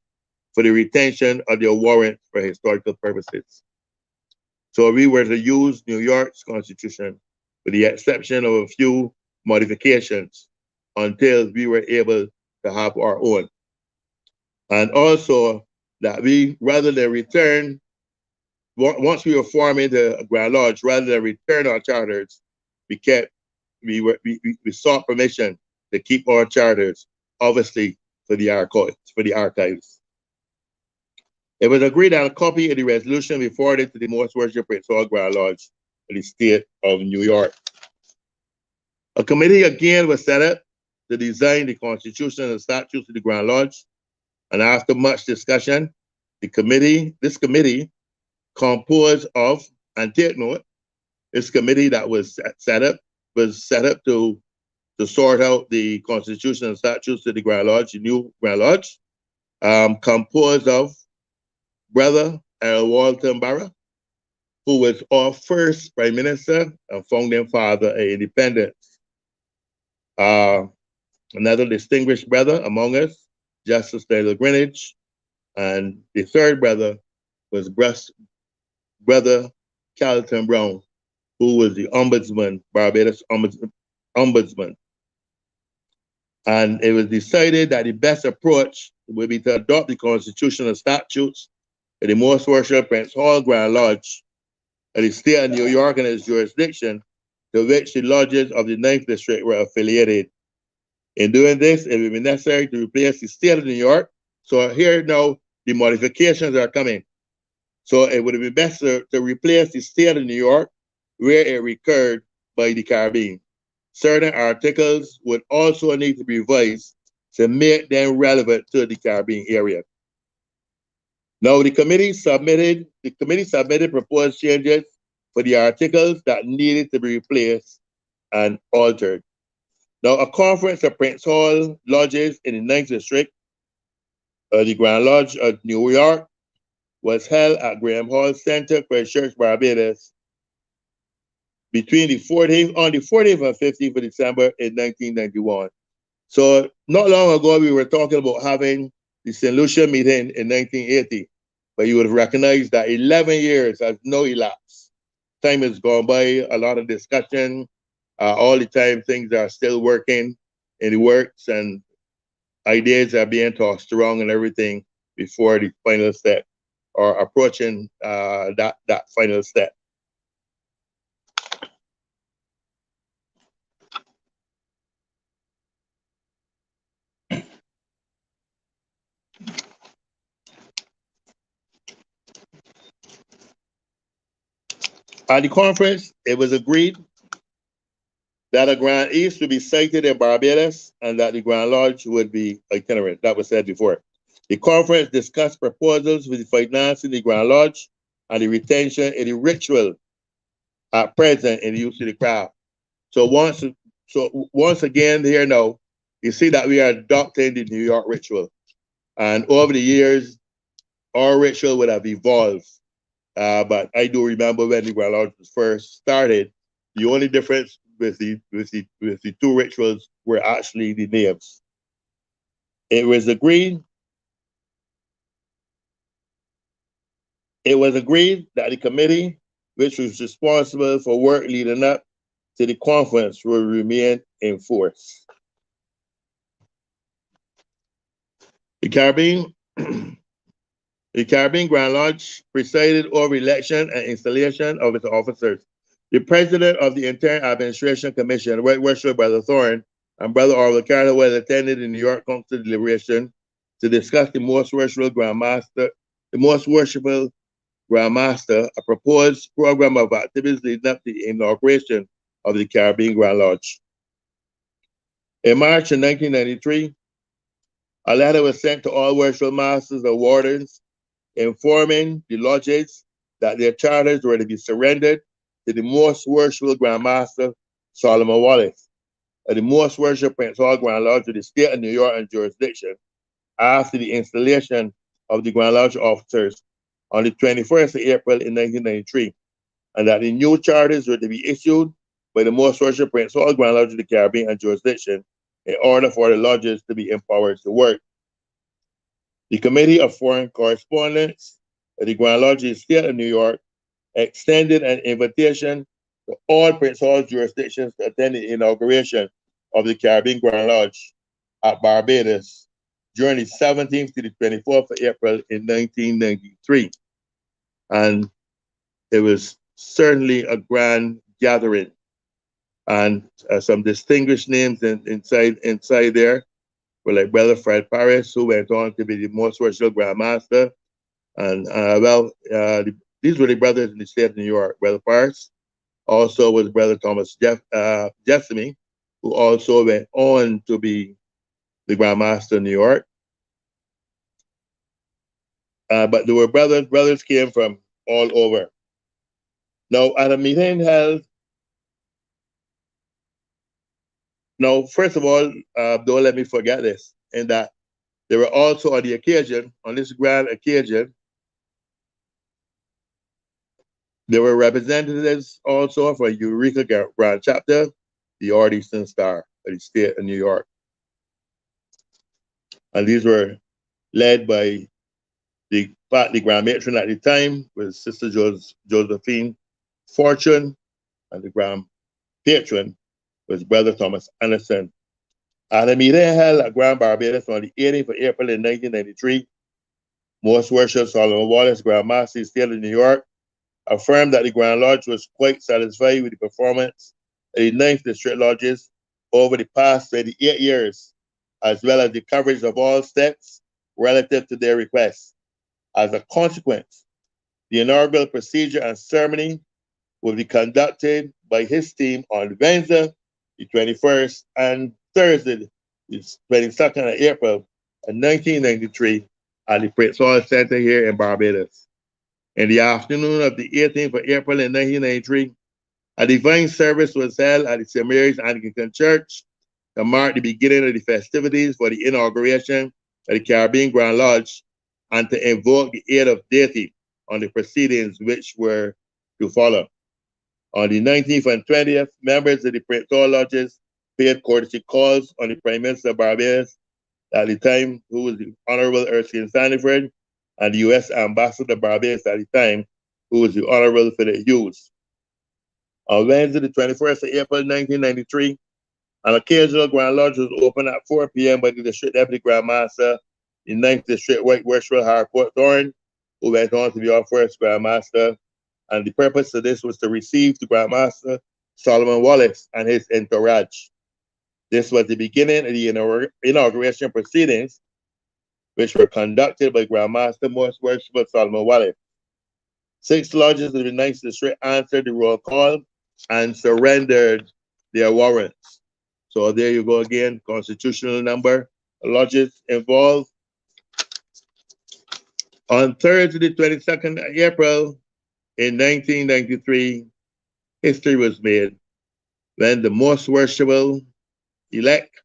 for the retention of their warrant for historical purposes. So we were to use New York's Constitution with the exception of a few modifications until we were able to have our own. And also that we, rather than return, once we were forming the Grand Lodge, rather than return our charters, we sought permission to keep our charters, obviously for the archives. It was agreed that a copy of the resolution be forwarded to the Most Worshipful Prince Hall Grand Lodge of the State of New York. A committee again was set up to design the Constitution and statutes of the Grand Lodge. And after much discussion, this committee composed of, and take note, this committee that was set up to sort out the Constitution and statutes of the Grand Lodge, the new Grand Lodge, composed of Brother L. Walton Barra, who was our first Prime Minister and founding father of independence. Another distinguished brother among us, Justice Daniel Greenwich, and the third brother was Brother Carlton Brown, who was the Ombudsman, Barbados Ombudsman. And it was decided that the best approach would be to adopt the Constitution and statutes of the Most Worshipful Prince Hall Grand Lodge of the State of New York and its jurisdiction, to which the lodges of the 9th District were affiliated. In doing this, it would be necessary to replace the State of New York. So here now, the modifications are coming. So it would be best to replace the State of New York where it recurred by the Caribbean. Certain articles would also need to be revised to make them relevant to the Caribbean area. Now, the committee submitted proposed changes for the articles that needed to be replaced and altered. Now, a conference of Prince Hall lodges in the 9th District, the Grand Lodge of New York, was held at Graham Hall Center for Church Barbados between the 14th and 15th of December in 1991. So not long ago, we were talking about having the St. Lucia meeting in 1980, but you would have recognized that 11 years has now elapsed. Time has gone by, a lot of discussion. All the time, things are still working in the works, and ideas are being tossed around and everything before the final step, or approaching that final step. At the conference, it was agreed that a Grand East would be sited in Barbados and that the Grand Lodge would be itinerant. That was said before. The conference discussed proposals for the financing of the Grand Lodge and the retention of the ritual at present in the use of the craft. So once again here now, you see that we are adopting the New York ritual. And over the years, our ritual would have evolved. But I do remember when the Grand Lodge was first started, the only difference with the two rituals were actually the names. It was agreed that the committee, which was responsible for work leading up to the conference, will remain in force. The Caribbean Grand Lodge presided over election and installation of its officers. The president of the Interim Administration Commission, Right Worshipful Brother Thorne, and Brother Orville Carter was attended in New York Council deliberation to discuss the Most Worshipful Grand Master, a proposed program of activities leading up to the inauguration of the Caribbean Grand Lodge. In March of 1993, a letter was sent to all worshipful masters and wardens informing the lodges that their charters were to be surrendered to the Most Worshipful Grand Master, Solomon Wallace, the Most Worshipful Prince Hall Grand Lodge of the State of New York and jurisdiction, after the installation of the Grand Lodge officers on the 21st of April in 1993, and that the new charters were to be issued by the Most Worshipful Prince Hall Grand Lodge of the Caribbean and jurisdiction in order for the lodges to be empowered to work. The Committee of Foreign Correspondence of the Grand Lodge of the State of New York extended an invitation to all Prince Hall jurisdictions to attend the inauguration of the Caribbean Grand Lodge at Barbados during the 17th to the 24th of April in 1993. And it was certainly a grand gathering. And some distinguished names inside there were like Brother Fred Paris, who went on to be the most worshipful Grand Master. And these were the brothers in the state of New York. Brother Paris also was Brother Thomas Jessamy, who also went on to be the Grand Master in New York. But there were brothers came from all over. Now, at a meeting held, now, first of all, don't let me forget this, in that there were also on this grand occasion, there were representatives also for Eureka Grand Chapter, the Eastern Star of the state of New York. And these were led by the Grand Matron at the time, was Sister Josephine Fortune, and the Grand Patron was Brother Thomas Anderson. At a meeting held at Grand Barbados on the 18th of April in 1993, Most Worship Solomon Wallace, Grand Master of the State of New York, affirmed that the Grand Lodge was quite satisfied with the performance of the 9th District Lodges over the past 28 years, as well as the coverage of all steps relative to their requests. As a consequence, the inaugural procedure and ceremony will be conducted by his team on Wednesday, the 21st, and Thursday, the 22nd of April of 1993 at the Prince Hall Center here in Barbados. In the afternoon of the 18th of April in 1993, a divine service was held at the St. Mary's Anglican Church to mark the beginning of the festivities for the inauguration of the Caribbean Grand Lodge and to invoke the aid of deity on the proceedings which were to follow. On the 19th and 20th, members of the Prince Hall Lodges paid courtesy calls on the Prime Minister of Barbados at the time, who was the Honorable Erskine Sandiford, and the U.S. Ambassador to Barbados at the time, who was the Honorable Philip Hughes. On Wednesday, the 21st of April, 1993, an occasional Grand Lodge was opened at 4 p.m. by the District Deputy Grand Master, the 9th District White Worshipful Harcourt Thorne, who went on to be our first Grand Master. And the purpose of this was to receive the Grand Master, Solomon Wallace, and his entourage. This was the beginning of the inauguration proceedings, which were conducted by Grand Master Most Worshipful Solomon Wallace. 6 lodges of the 9th District answered the roll call and surrendered their warrants. So there you go again, constitutional number of lodges involved. On Thursday, the 22nd of April in 1993, history was made when the Most Worshipful elect,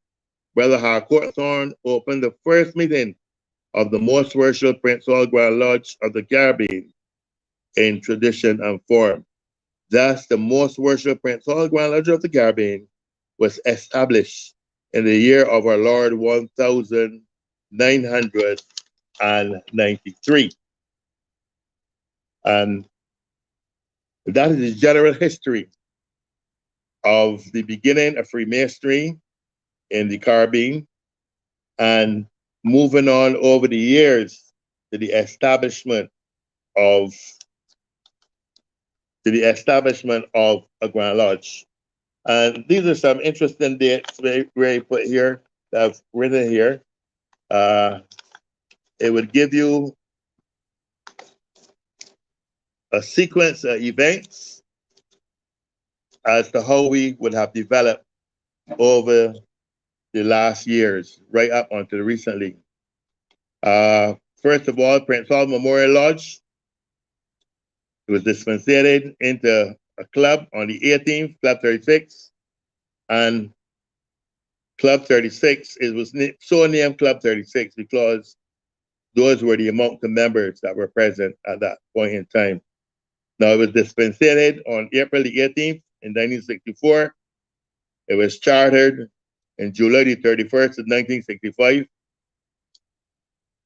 Brother Harcourt Thorne, opened the first meeting of the Most Worshipful Prince Hall Grand Lodge of the Caribbean in tradition and form. Thus, the Most Worshipful Prince Hall Grand Lodge of the Caribbean was established in the year of our Lord 1993. And that is the general history of the beginning of Freemasonry in the Caribbean, and moving on over the years to the establishment of a Grand Lodge. And these are some interesting dates we put here that I've written here. It would give you a sequence of events as to how we would have developed over the last years, right up until recently. First of all, Prince Hall Memorial Lodge. It was dispensated into a club on the 18th, Club 36. And Club 36, it was so named Club 36 because those were the amount of members that were present at that point in time. Now, it was dispensated on April the 18th in 1964. It was chartered in July the 31st of 1965.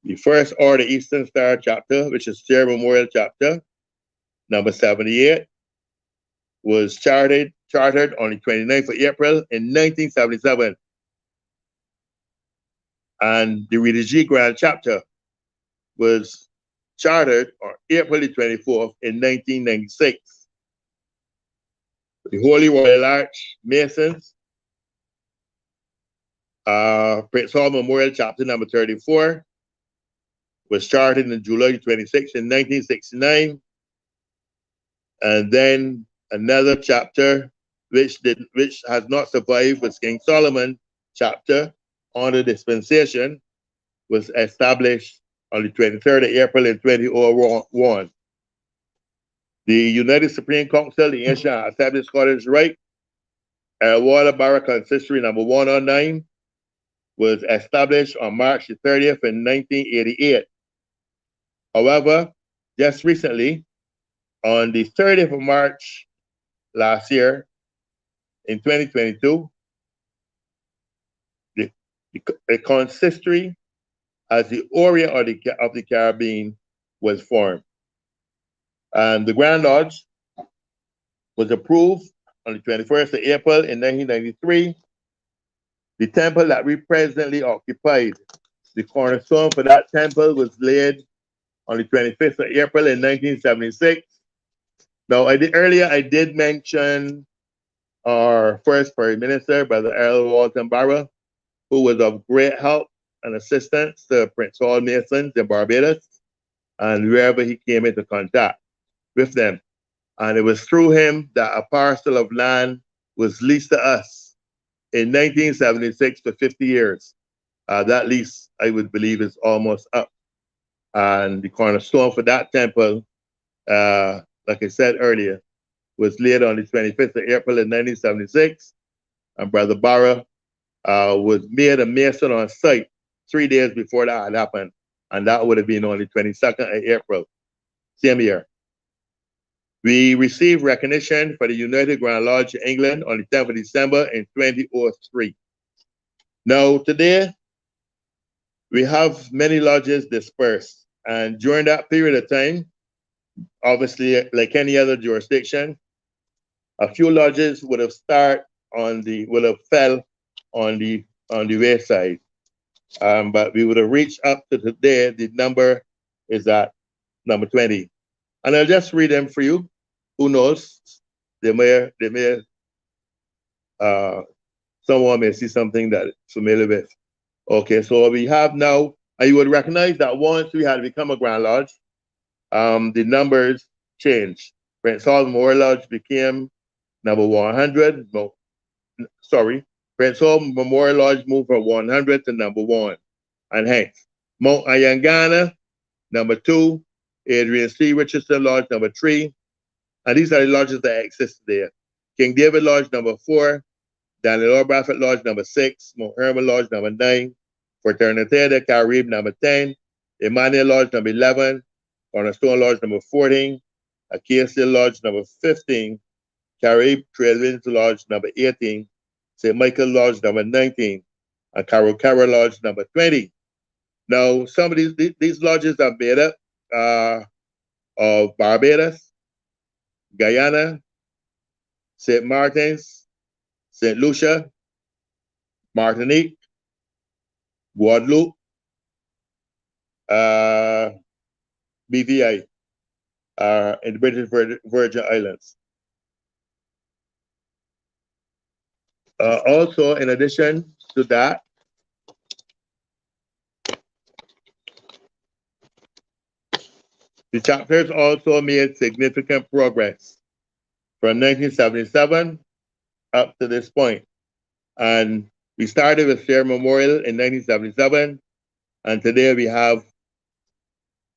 The First Order Eastern Star chapter, which is Sierra Memorial chapter, number 78, was chartered on the 29th of April in 1977. And the Rita G. Grand chapter was chartered on April the 24th in 1996. The Holy Royal Arch Masons, Prince Hall Memorial chapter number 34, was chartered in July 26th in 1969. And then another chapter which has not survived was King Solomon chapter under dispensation, was established on the 23rd of April in 2001. The United Supreme Council, the Ancient Established Scottish Rite, Water Borough Consistory number 109, was established on March the 30th in 1988. However, just recently, on the 30th of March last year, in 2022, the consistory as the Orient of the Caribbean was formed. And the Grand Lodge was approved on the 21st of April in 1993. The temple that we presently occupy, the cornerstone for that temple was laid on the 25th of April in 1976. Now, I did mention our first Prime Minister, Brother Earl Walton Barrow, who was of great help and assistance to Prince Hall Masons in Barbados and wherever he came into contact with them. And it was through him that a parcel of land was leased to us in 1976 for 50 years. That lease, I would believe, is almost up. And the cornerstone for that temple, like I said earlier, was laid on the 25th of April in 1976. And Brother Barrow was made a Mason on site 3 days before that had happened. And that would have been on the 22nd of April, same year. We received recognition for the United Grand Lodge in England on the 10th of December in 2003. Now, today, we have many lodges dispersed. And during that period of time, obviously, like any other jurisdiction, a few lodges would have fell on the west side. But we would have reached up to today. The number is at number 20. And I'll just read them for you. Who knows? Someone may see something that is familiar with. Okay, so we have now, and you would recognize that once we had become a Grand Lodge, the numbers changed. Prince Hall Memorial Lodge became number 100. No, sorry. Prince Hall Memorial Lodge moved from 100 to number 1. And hence, Mount Ayangana, number 2. Adrian C. Richardson Lodge, number 3. And these are the lodges that exist there. King David Lodge, number 4. Daniel L. Bradford Lodge, number 6. Mount Hermon Lodge, number 9. Fraternité des Caribes, number 10. Emmanuel Lodge, number 11. Cornerstone Lodge, number 14. Acacia Lodge, number 15. Caribe Trailwinds Lodge, number 18. St. Michael Lodge, number 19. And Carol Lodge, number 20. Now, some of these lodges are made up of Barbados, Guyana, St. Martin's, St. Lucia, Martinique, Guadeloupe, BVI, in the British Virgin Islands. Also, in addition to that, the chapters also made significant progress from 1977 up to this point. And we started with Sierra Memorial in 1977, and today we have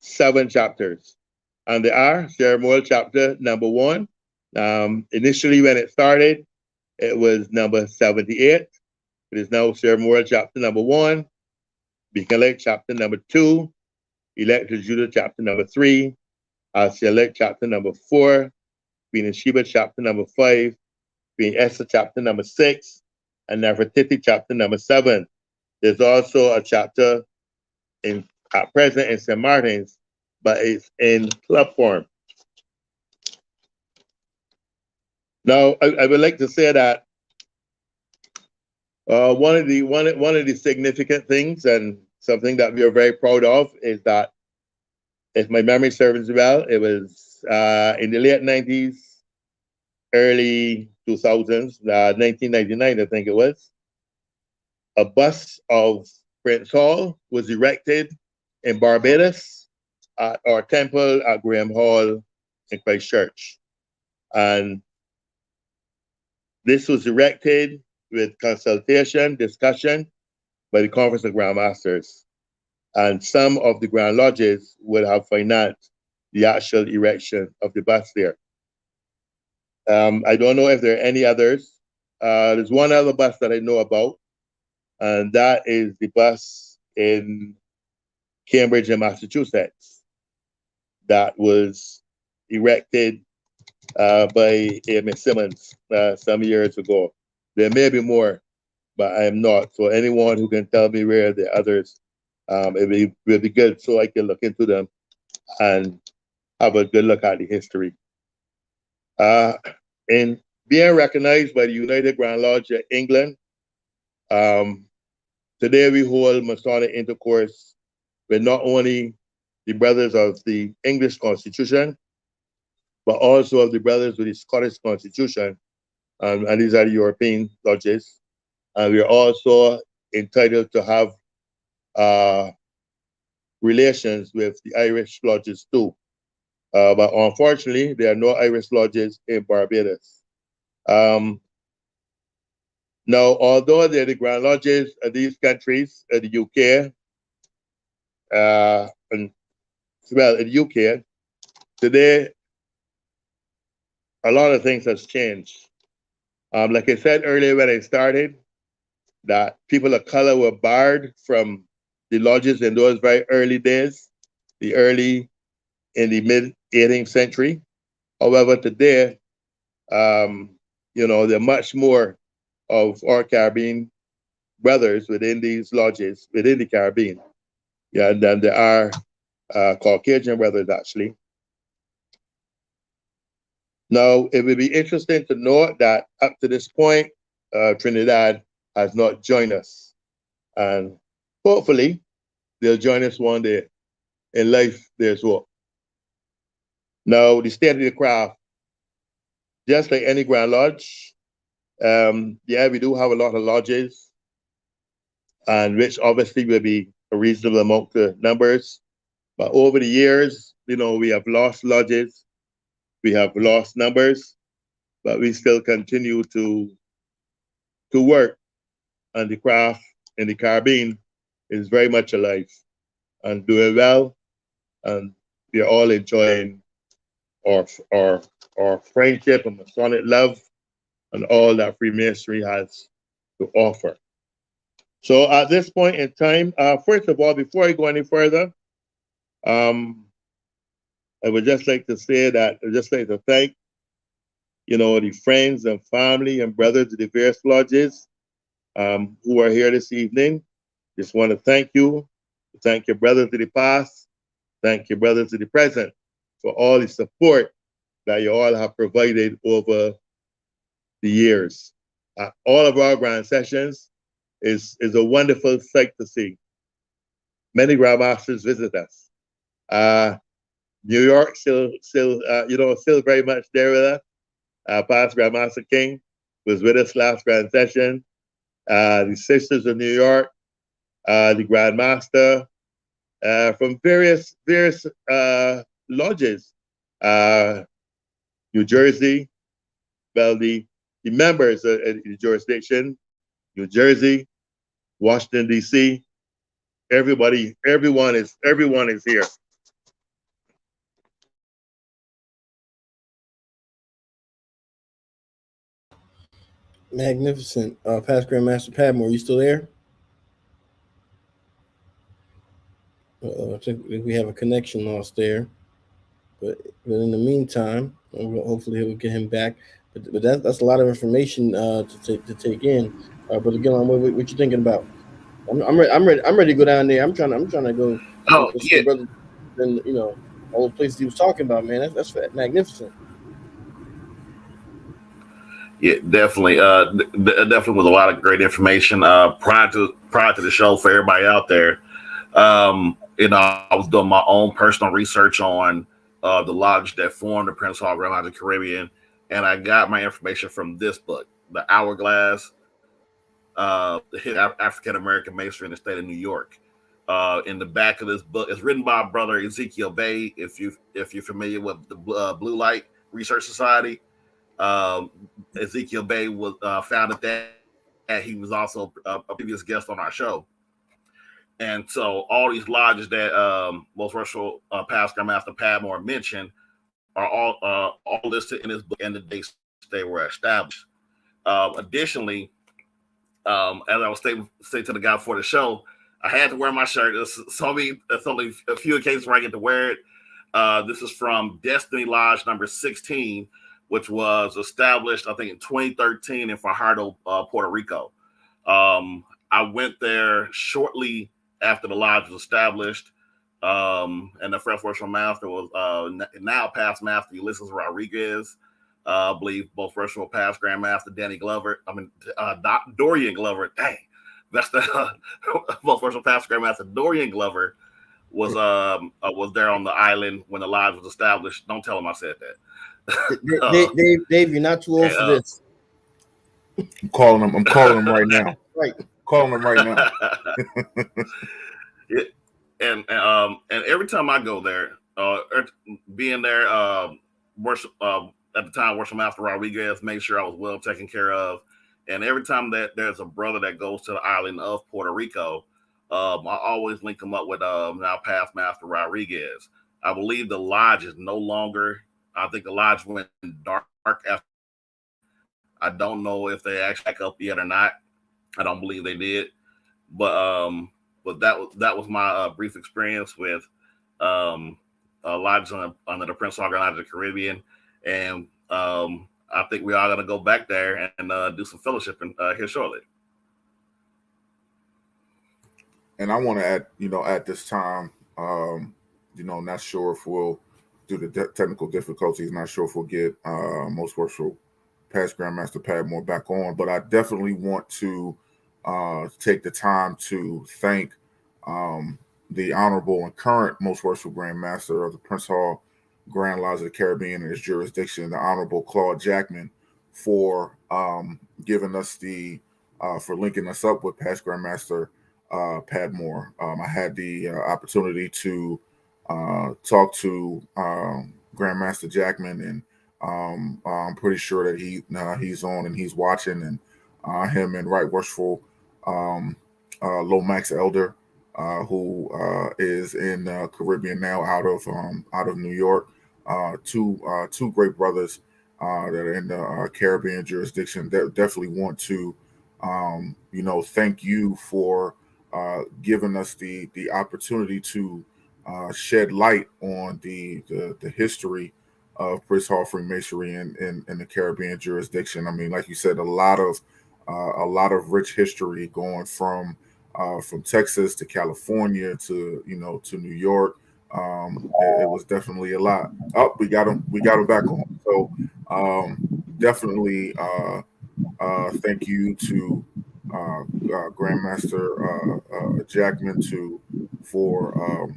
7 chapters. And they are Sierra Memorial chapter number 1. Initially, when it started, it was number 78. It is now Sierra Memorial chapter number 1, Beacon Lake chapter number 2, Elect of Judah chapter number 3, Elect chapter number 4, Queen of Sheba chapter number 5, Queen Esther chapter number 6, and Nefertiti chapter number 7. There's also a chapter at present in St. Martin's, but it's in club form. Now, I would like to say that one of the significant things and something that we are very proud of is that, if my memory serves well, it was in the late 90s, early 2000s, 1999, I think it was, a bust of Prince Hall was erected in Barbados at our temple at Graham Hall in Christchurch. And this was erected with consultation, discussion by the Conference of Grand Masters. And some of the Grand Lodges would have financed the actual erection of the bust there. I don't know if there are any others. There's one other bust that I know about, and that is the bust in Cambridge in Massachusetts that was erected by Miss Simmons some years ago. There may be more, but I am not. So anyone who can tell me where the others, it will be good so I can look into them and have a good look at the history. In being recognized by the United Grand Lodge of England, today we hold Masonic intercourse with not only the brothers of the English Constitution, but also of the brothers with the Scottish Constitution, and these are the European lodges. And we are also entitled to have relations with the Irish lodges too. But unfortunately, there are no Irish lodges in Barbados. Now, although they're the Grand Lodges of these countries, the UK, and well, in the UK, today, a lot of things has changed. Like I said earlier when I started, that people of color were barred from the lodges in those very early days, in the mid 18th century. However, today, there are much more of our Caribbean brothers within these lodges, within the Caribbean, than there are Caucasian brothers, actually. Now, it would be interesting to note that up to this point, Trinidad has not joined us. And hopefully, they'll join us one day. In life, there's hope. Now, the state of the craft, just like any Grand Lodge, we do have a lot of lodges, and which obviously will be a reasonable amount of numbers. But over the years, we have lost lodges, we have lost numbers, but we still continue to work, and the craft in the Caribbean is very much alive and doing well, and we are all enjoying our friendship and Masonic love and all that Freemasonry has to offer. So at this point in time, first of all, before I go any further, I would just like to say that I'd just like to thank, the friends and family and brothers of the various lodges who are here this evening. Just want to thank you. Thank your brothers of the past. Thank your brothers of the present for all the support that you all have provided over the years. All of our grand sessions is a wonderful sight to see. Many grandmasters visit us. New York still very much there with us. Past Grandmaster King was with us last grand session. The Sisters of New York, the Grandmaster, from various lodges, New Jersey, well, the members of the jurisdiction, New Jersey, Washington, D.C., everyone is here. Magnificent. Past Grandmaster Padmore, you still there? I think we have a connection loss there. But in the meantime, hopefully we'll get him back. But that's a lot of information to take in. Brother Gillan, what you thinking about? I'm ready to go down there. I'm trying to go Oh and see yeah, the brother. Then all the places he was talking about, man. That's magnificent. yeah, definitely. Definitely was a lot of great information. Prior to the show, for everybody out there, I was doing my own personal research on the lodge that formed the Prince Hall Grand Lodge of the Caribbean, and I got my information from this book, The Hourglass, the hit African American Masonry in the state of New York. In the back of this book, it's written by brother Ezekiel Bay. If you're familiar with the Blue Light Research Society, Ezekiel Bay was founded that. He was also a previous guest on our show. And so all these lodges that most worshipful past Grandmaster Padmore mentioned are all listed in this book and the dates they were established. Additionally, as I was saying to the guy before the show, I had to wear my shirt. It's only a few occasions where I get to wear it. This is from Destiny Lodge number 16, which was established, I think, in 2013 in Fajardo, Puerto Rico. I went there shortly after the lodge was established, and the first worship master was now past master Ulysses Rodriguez. I believe both worshipful past Grandmaster Danny Glover. Dorian Glover. Dang, that's the both worshipful past Grandmaster Dorian Glover was there on the island when the lodge was established. Don't tell him I said that. Dave, you're not too old for this. I'm calling him right now. Right. Calling him right now. Yeah, and every time I go there, being there, worship at the time, worship master Rodriguez made sure I was well taken care of. And every time that there's a brother that goes to the island of Puerto Rico, I always link him up with now past master Rodriguez. I believe the lodge is no longer. I think the lodge went dark after. I don't know if they actually back up yet or not. I don't believe they did, but that was my brief experience with lodges under the Prince Hall Grand Lodge of the Caribbean, and I think we are going to go back there and do some fellowship here shortly. And I want to add, at this time, not sure if we'll, due to technical difficulties, not sure if we'll get most worshipful past Grandmaster Padmore back on, but I definitely want to take the time to thank the honorable and current most worshipful Grandmaster of the Prince Hall Grand Lodge of the Caribbean and his jurisdiction, the Honorable Claude Jackman, for giving us for linking us up with past Grandmaster Padmore. I had the opportunity to talk to Grandmaster Jackman, and I'm pretty sure that he's on and he's watching, and him and Right Worshipful Lomax Elder, who is in Caribbean now, out of New York. Two great brothers that are in the Caribbean jurisdiction. Definitely want to thank you for giving us the opportunity to shed light on the history of Prince Hall Freemasonry in the Caribbean jurisdiction. I mean, like you said, a lot of rich history going from Texas to California to New York. It was definitely a lot. Oh, we got him back on. So definitely thank you to Grandmaster Jackman for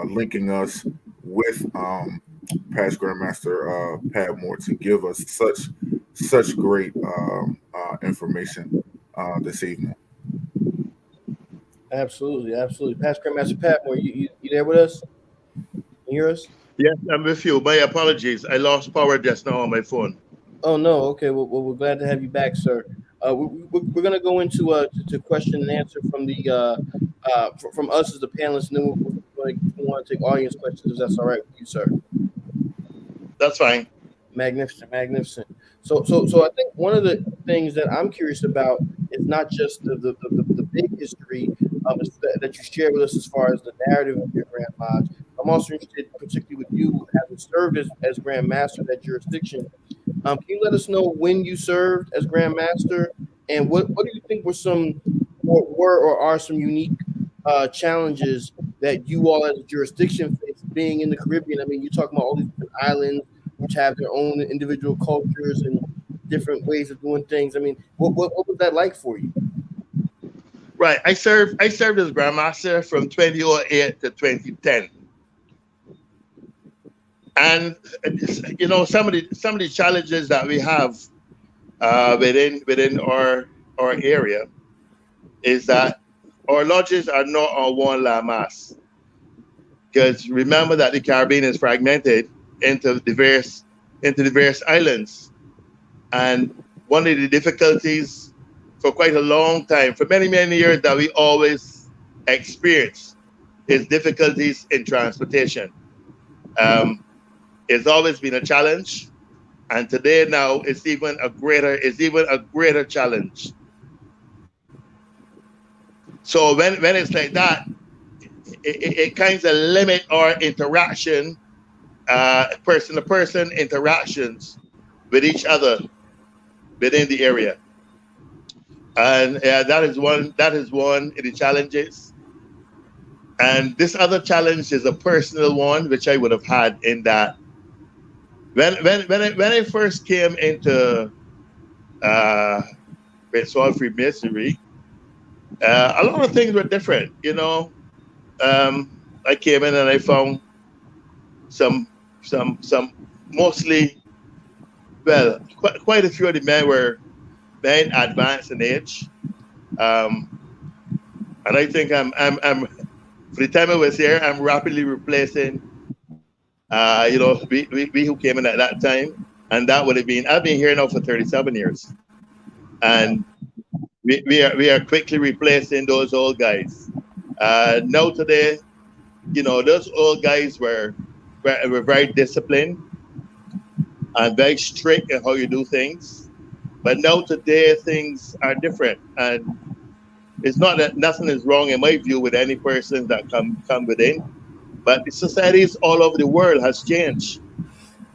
linking us with past Grandmaster Padmore to give us such great information this evening. Absolutely. Past Grandmaster Padmore, you there with us? Can you hear us? Yes, I'm with you. My apologies. I lost power just now on my phone. Oh no. Okay. Well, we're glad to have you back, sir. We're gonna go into to question and answer from the from us as the panelists, and then we want to take audience questions if that's all right with you, sir. That's fine. Magnificent. So I think one of the things that I'm curious about is not just the big history that you share with us as far as the narrative of your Grand Lodge. I'm also interested, particularly with you having served as Grand Master of that jurisdiction, Can you let us know when you served as Grand Master, and what do you think were or are some unique challenges that you all as a jurisdiction face being in the Caribbean? I mean, you're talking about all these different islands which have their own individual cultures and different ways of doing things. I mean, what was that like for you? Right. I served as Grandmaster from 2008 to 2010. And some of the challenges that we have within our area is that our lodges are not on one landmass. Because remember that the Caribbean is fragmented into the various islands. And one of the difficulties for quite a long time, for many, many years, that we always experience is difficulties in transportation. It's always been a challenge, and today now it's even a greater challenge. So when it's like that, it kind of limit our interaction, person to person interactions with each other within the area. And that is one of the challenges. And this other challenge is a personal one, which I would have had in that when I first came into Prince Hall Freemasonry, a lot of things were different. I came in and I found some mostly, well, quite a few of the men were men advanced in age, and I think I'm for the time I was here, I'm rapidly replacing we who came in at that time, and that would have been, I've been here now for 37 years, and we are quickly replacing those old guys. Now today, those old guys were very disciplined and very strict in how you do things, but now today things are different, and it's not that nothing is wrong in my view with any person that come within. But the societies all over the world has changed.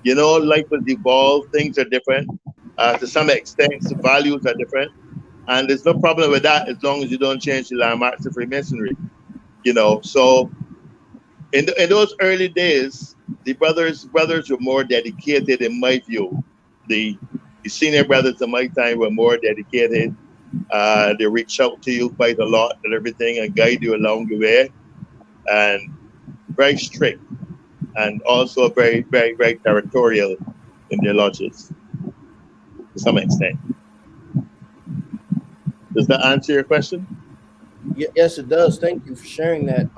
Life has evolved. Things are different. To some extent, the values are different. And there's no problem with that as long as you don't change the landmarks of Freemasonry. So in those early days, the brothers were more dedicated, in my view. The senior brothers of my time were more dedicated. They reach out to you quite a lot and everything and guide you along the way. And very strict, and also very, very, very territorial in their lodges to some extent. Does that answer your question? Yes, it does. Thank you for sharing that.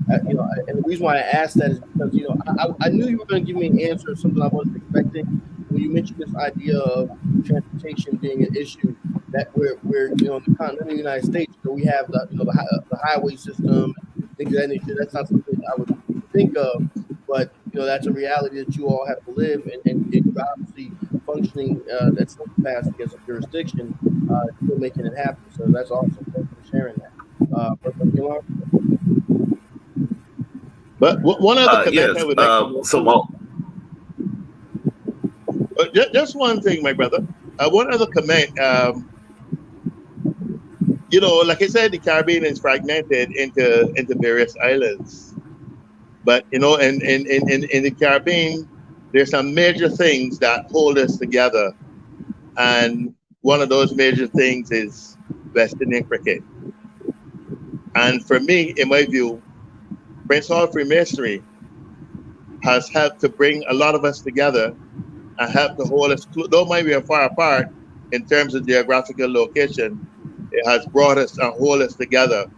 And the reason why I asked that is because I knew you were going to give me an answer of something I wasn't expecting when you mentioned this idea of transportation being an issue. That we're in the continental United States, we have the highway system, things of that nature. That's not something I would think of, but that's a reality that you all have to live, and you're obviously functioning at some capacity as a jurisdiction, still making it happen. So that's awesome. Thanks for sharing that. But one other comment yes. I would like to just one thing, my brother. One other comment. Like I said, the Caribbean is fragmented into various islands. But in the Caribbean, there's some major things that hold us together, and one of those major things is West Indian cricket. And for me, in my view, Prince Hall Freemasonry has helped to bring a lot of us together and help to hold us. Though might we are far apart in terms of geographical location, it has brought us and hold us together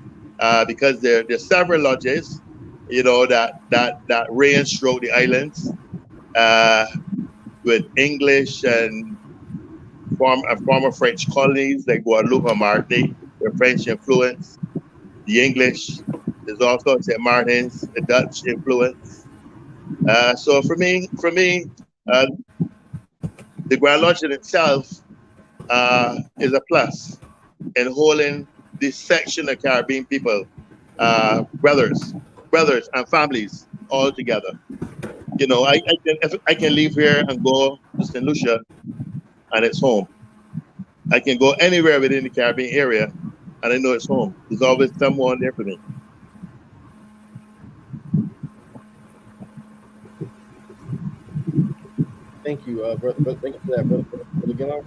because there's several lodges, that range throughout the islands with English and former French colonies like Guadeloupe and Martinique, the French influence, the English. There's also St. Martin's, the Dutch influence. So for me, the Grand Lodge in itself is a plus in holding this section of Caribbean people, brothers and families all together. I can leave here and go to St. Lucia, and it's home. I can go anywhere within the Caribbean area, and I know it's home. There's always someone there for me. Thank you, brother. Thank you for that, brother. Gillar.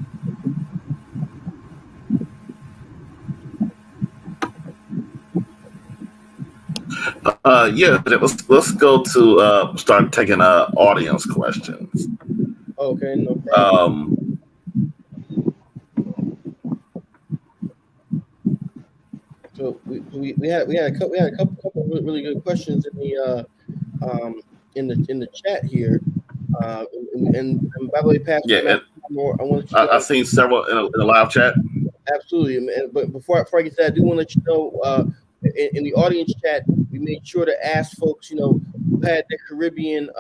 Yeah, let's go to start taking audience questions. Okay, no problem. So we had a couple of really good questions in the chat here. And by the way, Pastor, Yeah, I want to let you know. I've seen several in the live chat. Absolutely, but before I get to that, I do want to let you know in the audience chat, we made sure to ask folks, who had their Caribbean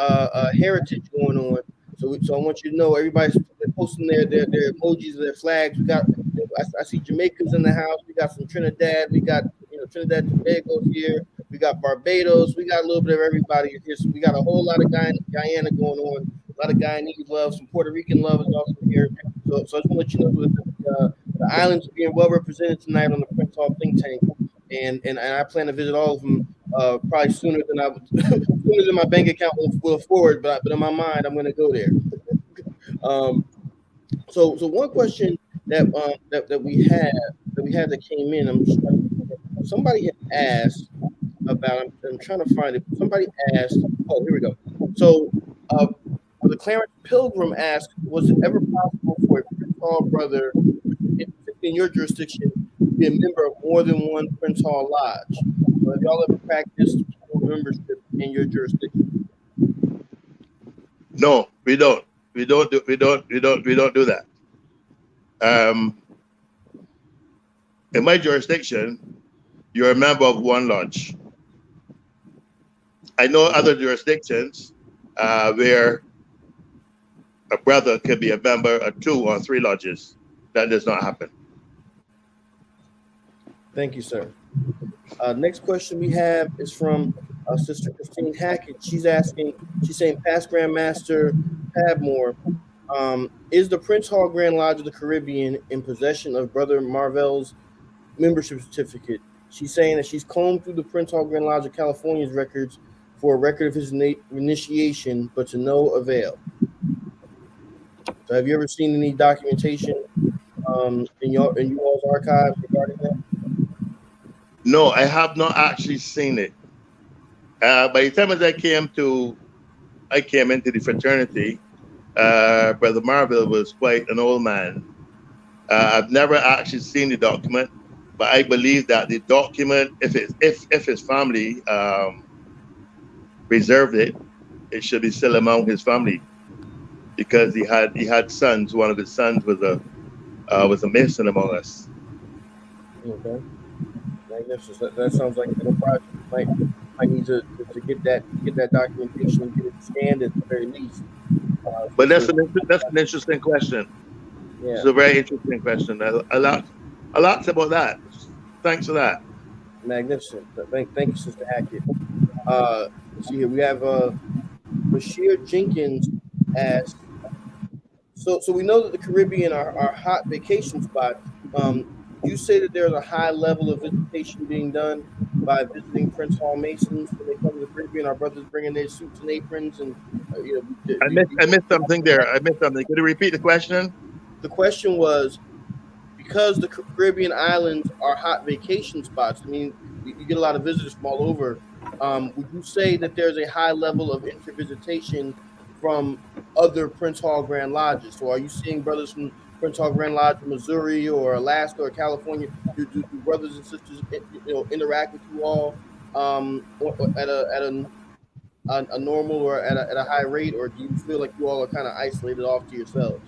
heritage going on. So I want you to know everybody's posting their emojis, their flags. We got, I see Jamaicans in the house. We got some Trinidad. We got Trinidad and Tobago's here. We got Barbados. We got a little bit of everybody here. So we got a whole lot of Guyana going on. A lot of Guyanese love. Some Puerto Rican love is also here. So I just want to let you know that the islands are being well represented tonight on the Prince Hall think tank, and I plan to visit all of them probably sooner than my bank account will afford. But in my mind, I'm going to go there. So one question that we had that came in. Somebody had asked about. I'm trying to find it. Somebody asked. Oh, here we go. So the Clarence Pilgrim asked, was it ever possible for a Prince Hall brother in your jurisdiction to be a member of more than one Prince Hall lodge? Have y'all ever practiced membership in your jurisdiction? No, we don't. We don't do that. In my jurisdiction, you're a member of one lodge. I know other jurisdictions where a brother could be a member of 2 or 3 lodges. That does not happen. Thank you, sir. Next question we have is from Sister Christine Hackett. She's saying, past Grandmaster Padmore, is the Prince Hall Grand Lodge of the Caribbean in possession of Brother Marvell's membership certificate? She's saying that she's combed through the Prince Hall Grand Lodge of California's records for a record of his initiation, but to no avail. So have you ever seen any documentation in you all's archives regarding that? No, I have not actually seen it. By the time as I came into the fraternity, Brother Marvell was quite an old man. I've never actually seen the document, but I believe that the document, if his family preserved it, it should be still among his family, because he had sons. One of his sons was a Mason among us. Okay. That sounds like a project. Might need to get that documentation and get it scanned at the very least. But that's an interesting question. Yeah. It's a very interesting question. A lot about that. Thanks for that. Magnificent. Thank you, Sister Hackett. Let's see here. We have Bashir Jenkins asked. So we know that the Caribbean are hot vacation spots. You say that there's a high level of visitation being done by visiting Prince Hall Masons when they come to the Caribbean. Our brothers bringing their suits and aprons, and I missed something there. Could you repeat the question? The question was, because the Caribbean islands are hot vacation spots. I mean, you get a lot of visitors from all over. Would you say that there's a high level of intervisitation from other Prince Hall Grand Lodges? So are you seeing brothers from Prince Hall Grand Lodge from Missouri or Alaska or California? Do brothers and sisters interact with you all at a normal or at a high rate, or do you feel like you all are kind of isolated off to yourselves?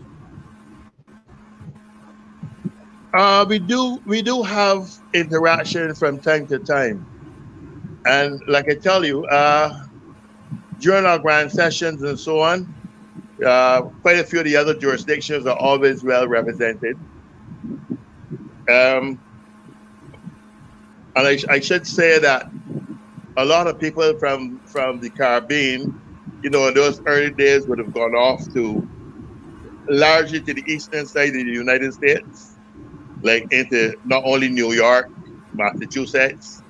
We do have interaction from time to time, and like I tell you, during our grand sessions and so on, quite a few of the other jurisdictions are always well represented. And I should say that a lot of people from the Caribbean, in those early days would have gone off to largely to the eastern side of the United States, like into not only New York, Massachusetts,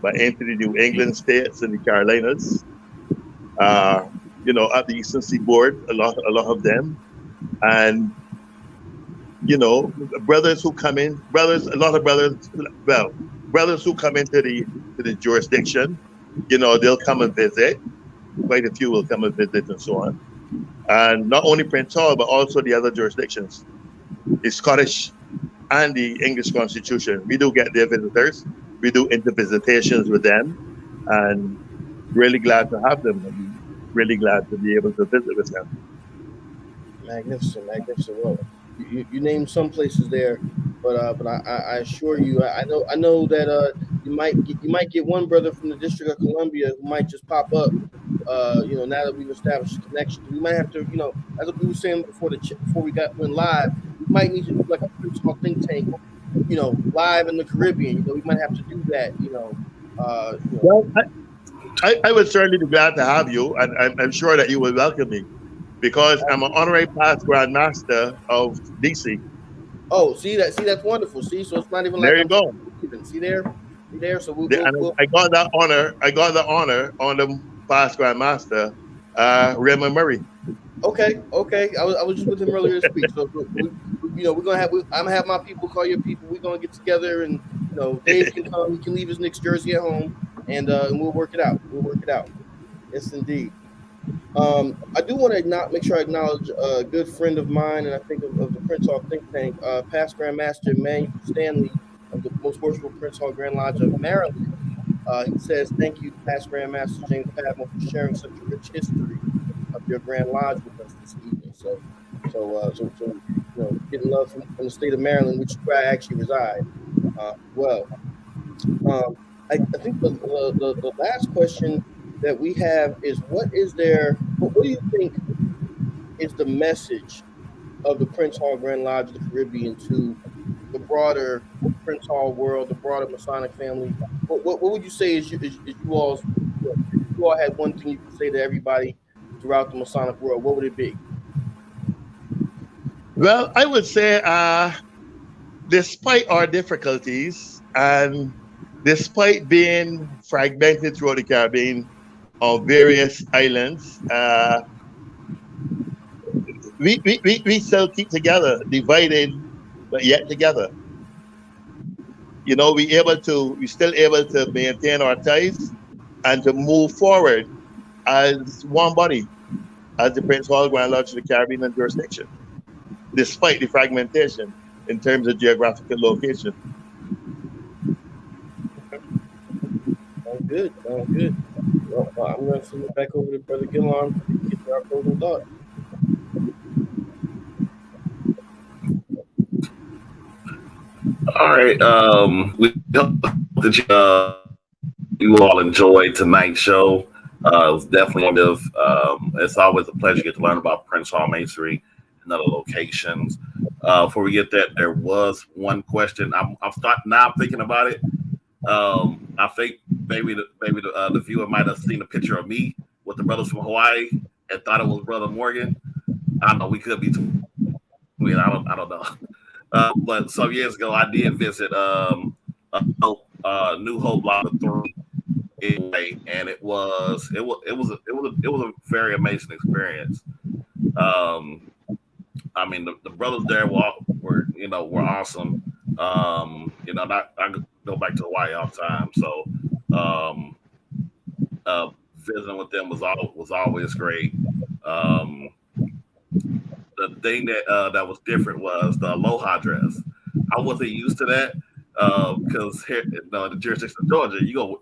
but into the New England states and the Carolinas. Uh, at the eastern seaboard, a lot of them, and brothers who come in, a lot of brothers, well, brothers who come into the jurisdiction, they'll come and visit. Quite a few will come and visit and so on. And not only Prince Hall, but also the other jurisdictions, the Scottish and the English Constitution. We do get their visitors. We do intervisitations with them, and really glad to have them. And really glad to be able to visit with them. Magnificent, magnificent. Well, you named some places there, but I assure you, I know that you might get one brother from the District of Columbia who might just pop up. Now that we've established connections, we might have to, as we were saying before we went live, we might need to do like a Prince Hall think tank, live in the Caribbean. We might have to do that. Well, I would certainly be glad to have you, and I'm sure that you will welcome me because I'm an honorary past Grand Master of DC. Oh, that's wonderful. See, so it's not even like There you go. See there. So I got that honor. I got the honor on the past Grand Master, Raymond Murray. Okay. I was just with him earlier this week. So we're gonna have I'm gonna have my people call your people. We're gonna get together, and Dave can come. He can leave his Knicks jersey at home, and we'll work it out. Yes, indeed. I do want to make sure I acknowledge a good friend of mine, and I think of the Prince Hall think tank, past Grand Master Emmanuel Stanley of the Most Worshipful Prince Hall Grand Lodge of Maryland. He says, "Thank you, past Grand Master James Padmore, for sharing such a rich history of your Grand Lodge with us this evening." So getting love from the state of Maryland, which is where I actually reside. Well, I think the last question that we have is, what do you think is the message of the Prince Hall Grand Lodge of the Caribbean to the broader Prince Hall world, the broader Masonic family? What would you say is you all's, if you all had one thing you could say to everybody throughout the Masonic world, what would it be? Well, I would say, despite our difficulties and despite being fragmented throughout the Caribbean on various islands, we still keep together, divided but yet together. We still able to maintain our ties and to move forward as one body, as the Prince Hall Grand Lodge of the Caribbean and jurisdiction, despite the fragmentation in terms of geographical location. Sounds good. Well, I'm going to send it back over to Brother Gillarm to get to our closing thought. All right. We hope that you all enjoyed tonight's show. It was definitely it's always a pleasure to get to learn about Prince Hall Masonry and other locations. Before we get that, there was one question. I'm thinking about it. I think maybe the viewer might have seen a picture of me with the brothers from Hawaii and thought it was Brother Morgan. I don't know. We could be. I don't know. But some years ago, I did visit New Hope Block 3 anyway, and it was a very amazing experience. I mean, the brothers there were awesome. I go back to Hawaii all the time, so visiting with them was always great. The thing that was different was the aloha dress. I wasn't used to that because here in the jurisdiction of Georgia, you go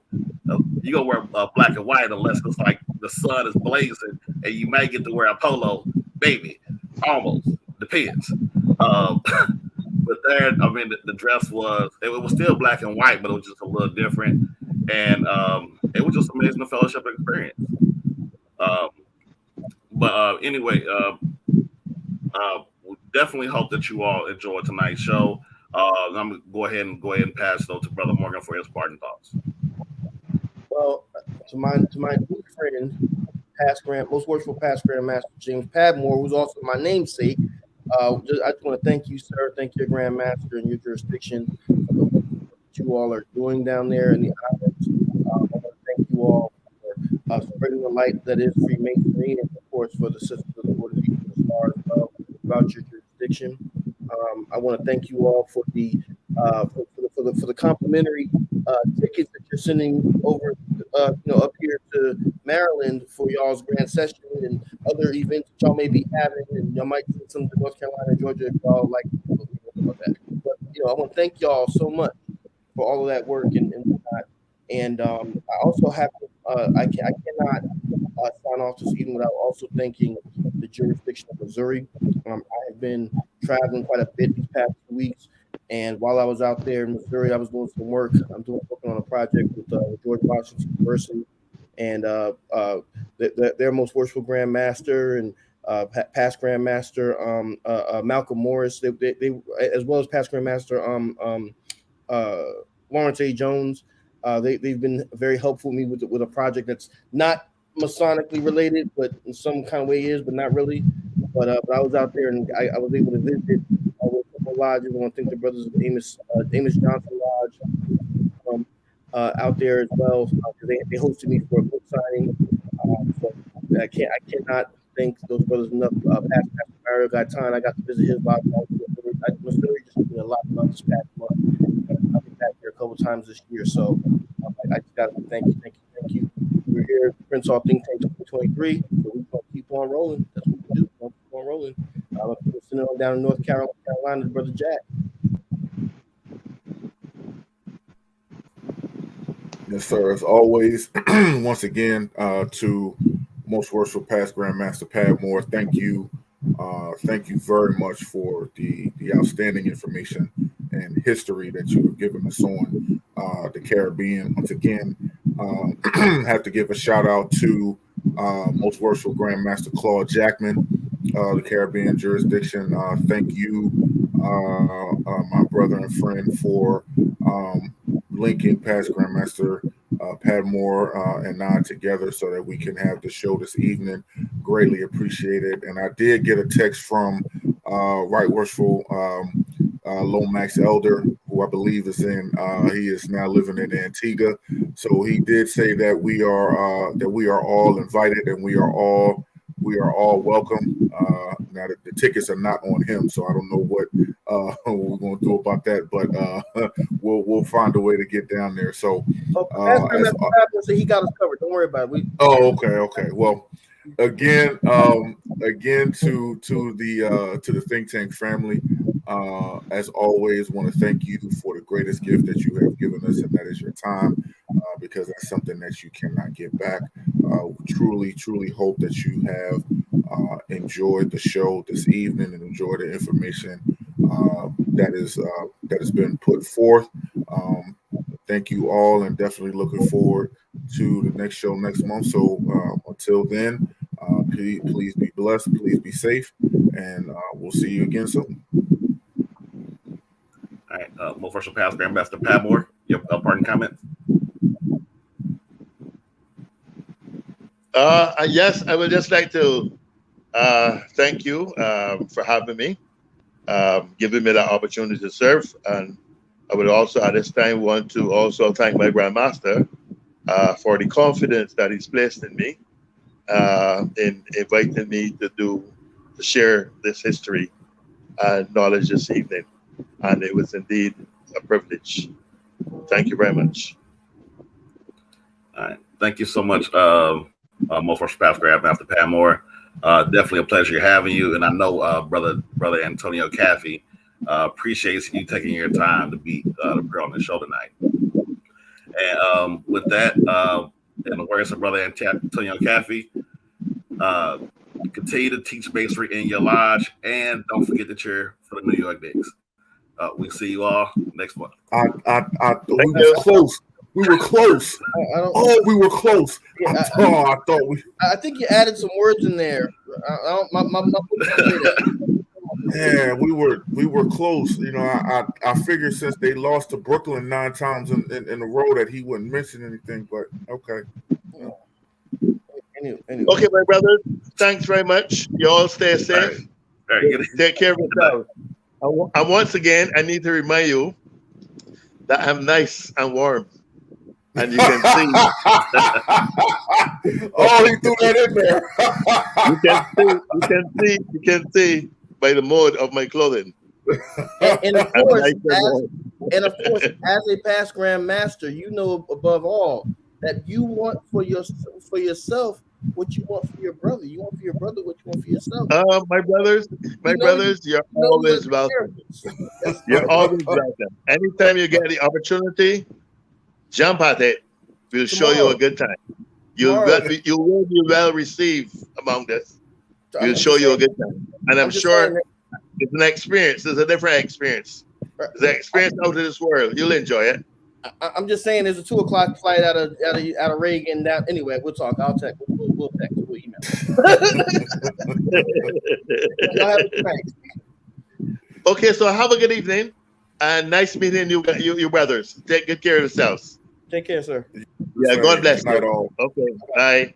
wear black and white unless it's like the sun is blazing, and you may get to wear a polo, maybe, almost depends. But there, I mean, the dress was still black and white, but it was just a little different, and it was just amazing, the fellowship experience. But anyway. We definitely hope that you all enjoyed tonight's show. I'm gonna go ahead and pass it over to Brother Morgan for his parting thoughts. Well, to my good friend, most worshipful past Grand Master James Padmore, who's also my namesake, I just want to thank you, sir. Thank your Grandmaster and your jurisdiction for the work that you all are doing down there in the islands. I want to thank you all for spreading the light that is Freemasonry, and of course for the Sisters of the Order of the Eastern Star as well about your jurisdiction. I want to thank you all for the complimentary tickets that you're sending over, up here to Maryland for y'all's grand session and other events that y'all may be having, and y'all might send some to North Carolina and Georgia if y'all like about that. But I want to thank y'all so much for all of that work and whatnot. And I also have to, I cannot sign off this evening without also thanking the jurisdiction of Missouri. I have been traveling quite a bit these past 2 weeks, and while I was out there in Missouri, I was doing some work. Working on a project with George Washington University, and their most worshipful Grand Master and past Grand Master Malcolm Morris, they as well as past Grand Master Lawrence A. Jones. They've been very helpful with me with a project that's not Masonically related, but in some kind of way is, but not really. But I was out there and I was able to visit with a couple lodges. I want to thank the brothers of Amos Johnson Lodge out there as well. They hosted me for a book signing. So I cannot thank those brothers enough. Past Pastor Mario Gaitan, I got to visit his lodge. Missouri just did a lot of this past month. I've been back there a couple times this year, so I just got to thank you. We're here at Prince Hall Think Tank 2023, so we're going to keep on rolling. That's what we do. We're keep on rolling. I'm sending on down to North Carolina to Brother Jack. Yes, sir. As always, once again, to most worshipful past Grandmaster Padmore, thank you. Thank you very much for the outstanding information and history that you have given us on the Caribbean. Once again, have to give a shout out to most worshipful Grandmaster Claude Jackman, the Caribbean jurisdiction. Thank you, my brother and friend, for linking past Grandmaster Padmore and I together so that we can have the show this evening. Greatly appreciated. And I did get a text from Right Worshipful Lomax Elder, who I believe is he is now living in Antigua. So he did say that we are all invited and we are all welcome. Now the tickets are not on him, so I don't know what we're going to do about that, but we'll find a way to get down there. So he got us covered. Don't worry about it. Okay. Well, again to the Think Tank family, as always, want to thank you for the greatest gift that you have given us, and that is your time, because that's something that you cannot get back. Truly hope that you have enjoyed the show this evening and enjoyed the information that has been put forth. Thank you all, and definitely looking forward to the next show next month. So until then, please be blessed, please be safe, and we'll see you again soon. All right, most worshipful past Grandmaster Padmore, your parting comments. Yes, I would just like to thank you for having me, giving me the opportunity to serve. And I would also at this time want to also thank my Grandmaster for the confidence that he's placed in me, in inviting me to share this history and knowledge this evening. And it was indeed a privilege. Thank you very much. All right. Thank you so much, most worshipful past Grandmaster Padmore. Definitely a pleasure having you. And I know brother Antonio Caffey appreciates you taking your time to be the prayer on the show tonight. And with that, in the words of brother Antonio Caffey, continue to teach masonry in your lodge, and don't forget to cheer for the New York Knicks. We see you all next month. We were close. We were close. We were close. Yeah, I think you added some words in there. Yeah, we were close. You know, I figured since they lost to Brooklyn 9 times in a row that he wouldn't mention anything. But okay. Anyway. Okay, my brother. Thanks very much. You all stay safe. All right, Take care of yourself. And once again, I need to remind you that I'm nice and warm. And you can see. Oh, he threw that in there. You can see by the mode of my clothing. And of I'm course, nice and warm. as a past Grand Master, you know above all that you want for yourself what you want for your brother. You want for your brother what you want for yourself. My brothers, you're always welcome. You're always welcome. Anytime you get the opportunity, jump at it. We'll show you a good time. You will be well received among us. We'll show you a good time. And I'm sure it's an experience. It's a different experience. It's an experience out of this world. You'll enjoy it. I'm just saying there's a 2:00 flight out of Reagan. Now, anyway, we'll talk. I'll text. We'll text. We'll email. Okay, so have a good evening. And nice meeting you brothers. Take good care of yourselves. Take care, sir. Yeah, God bless you. Night all. Okay, bye.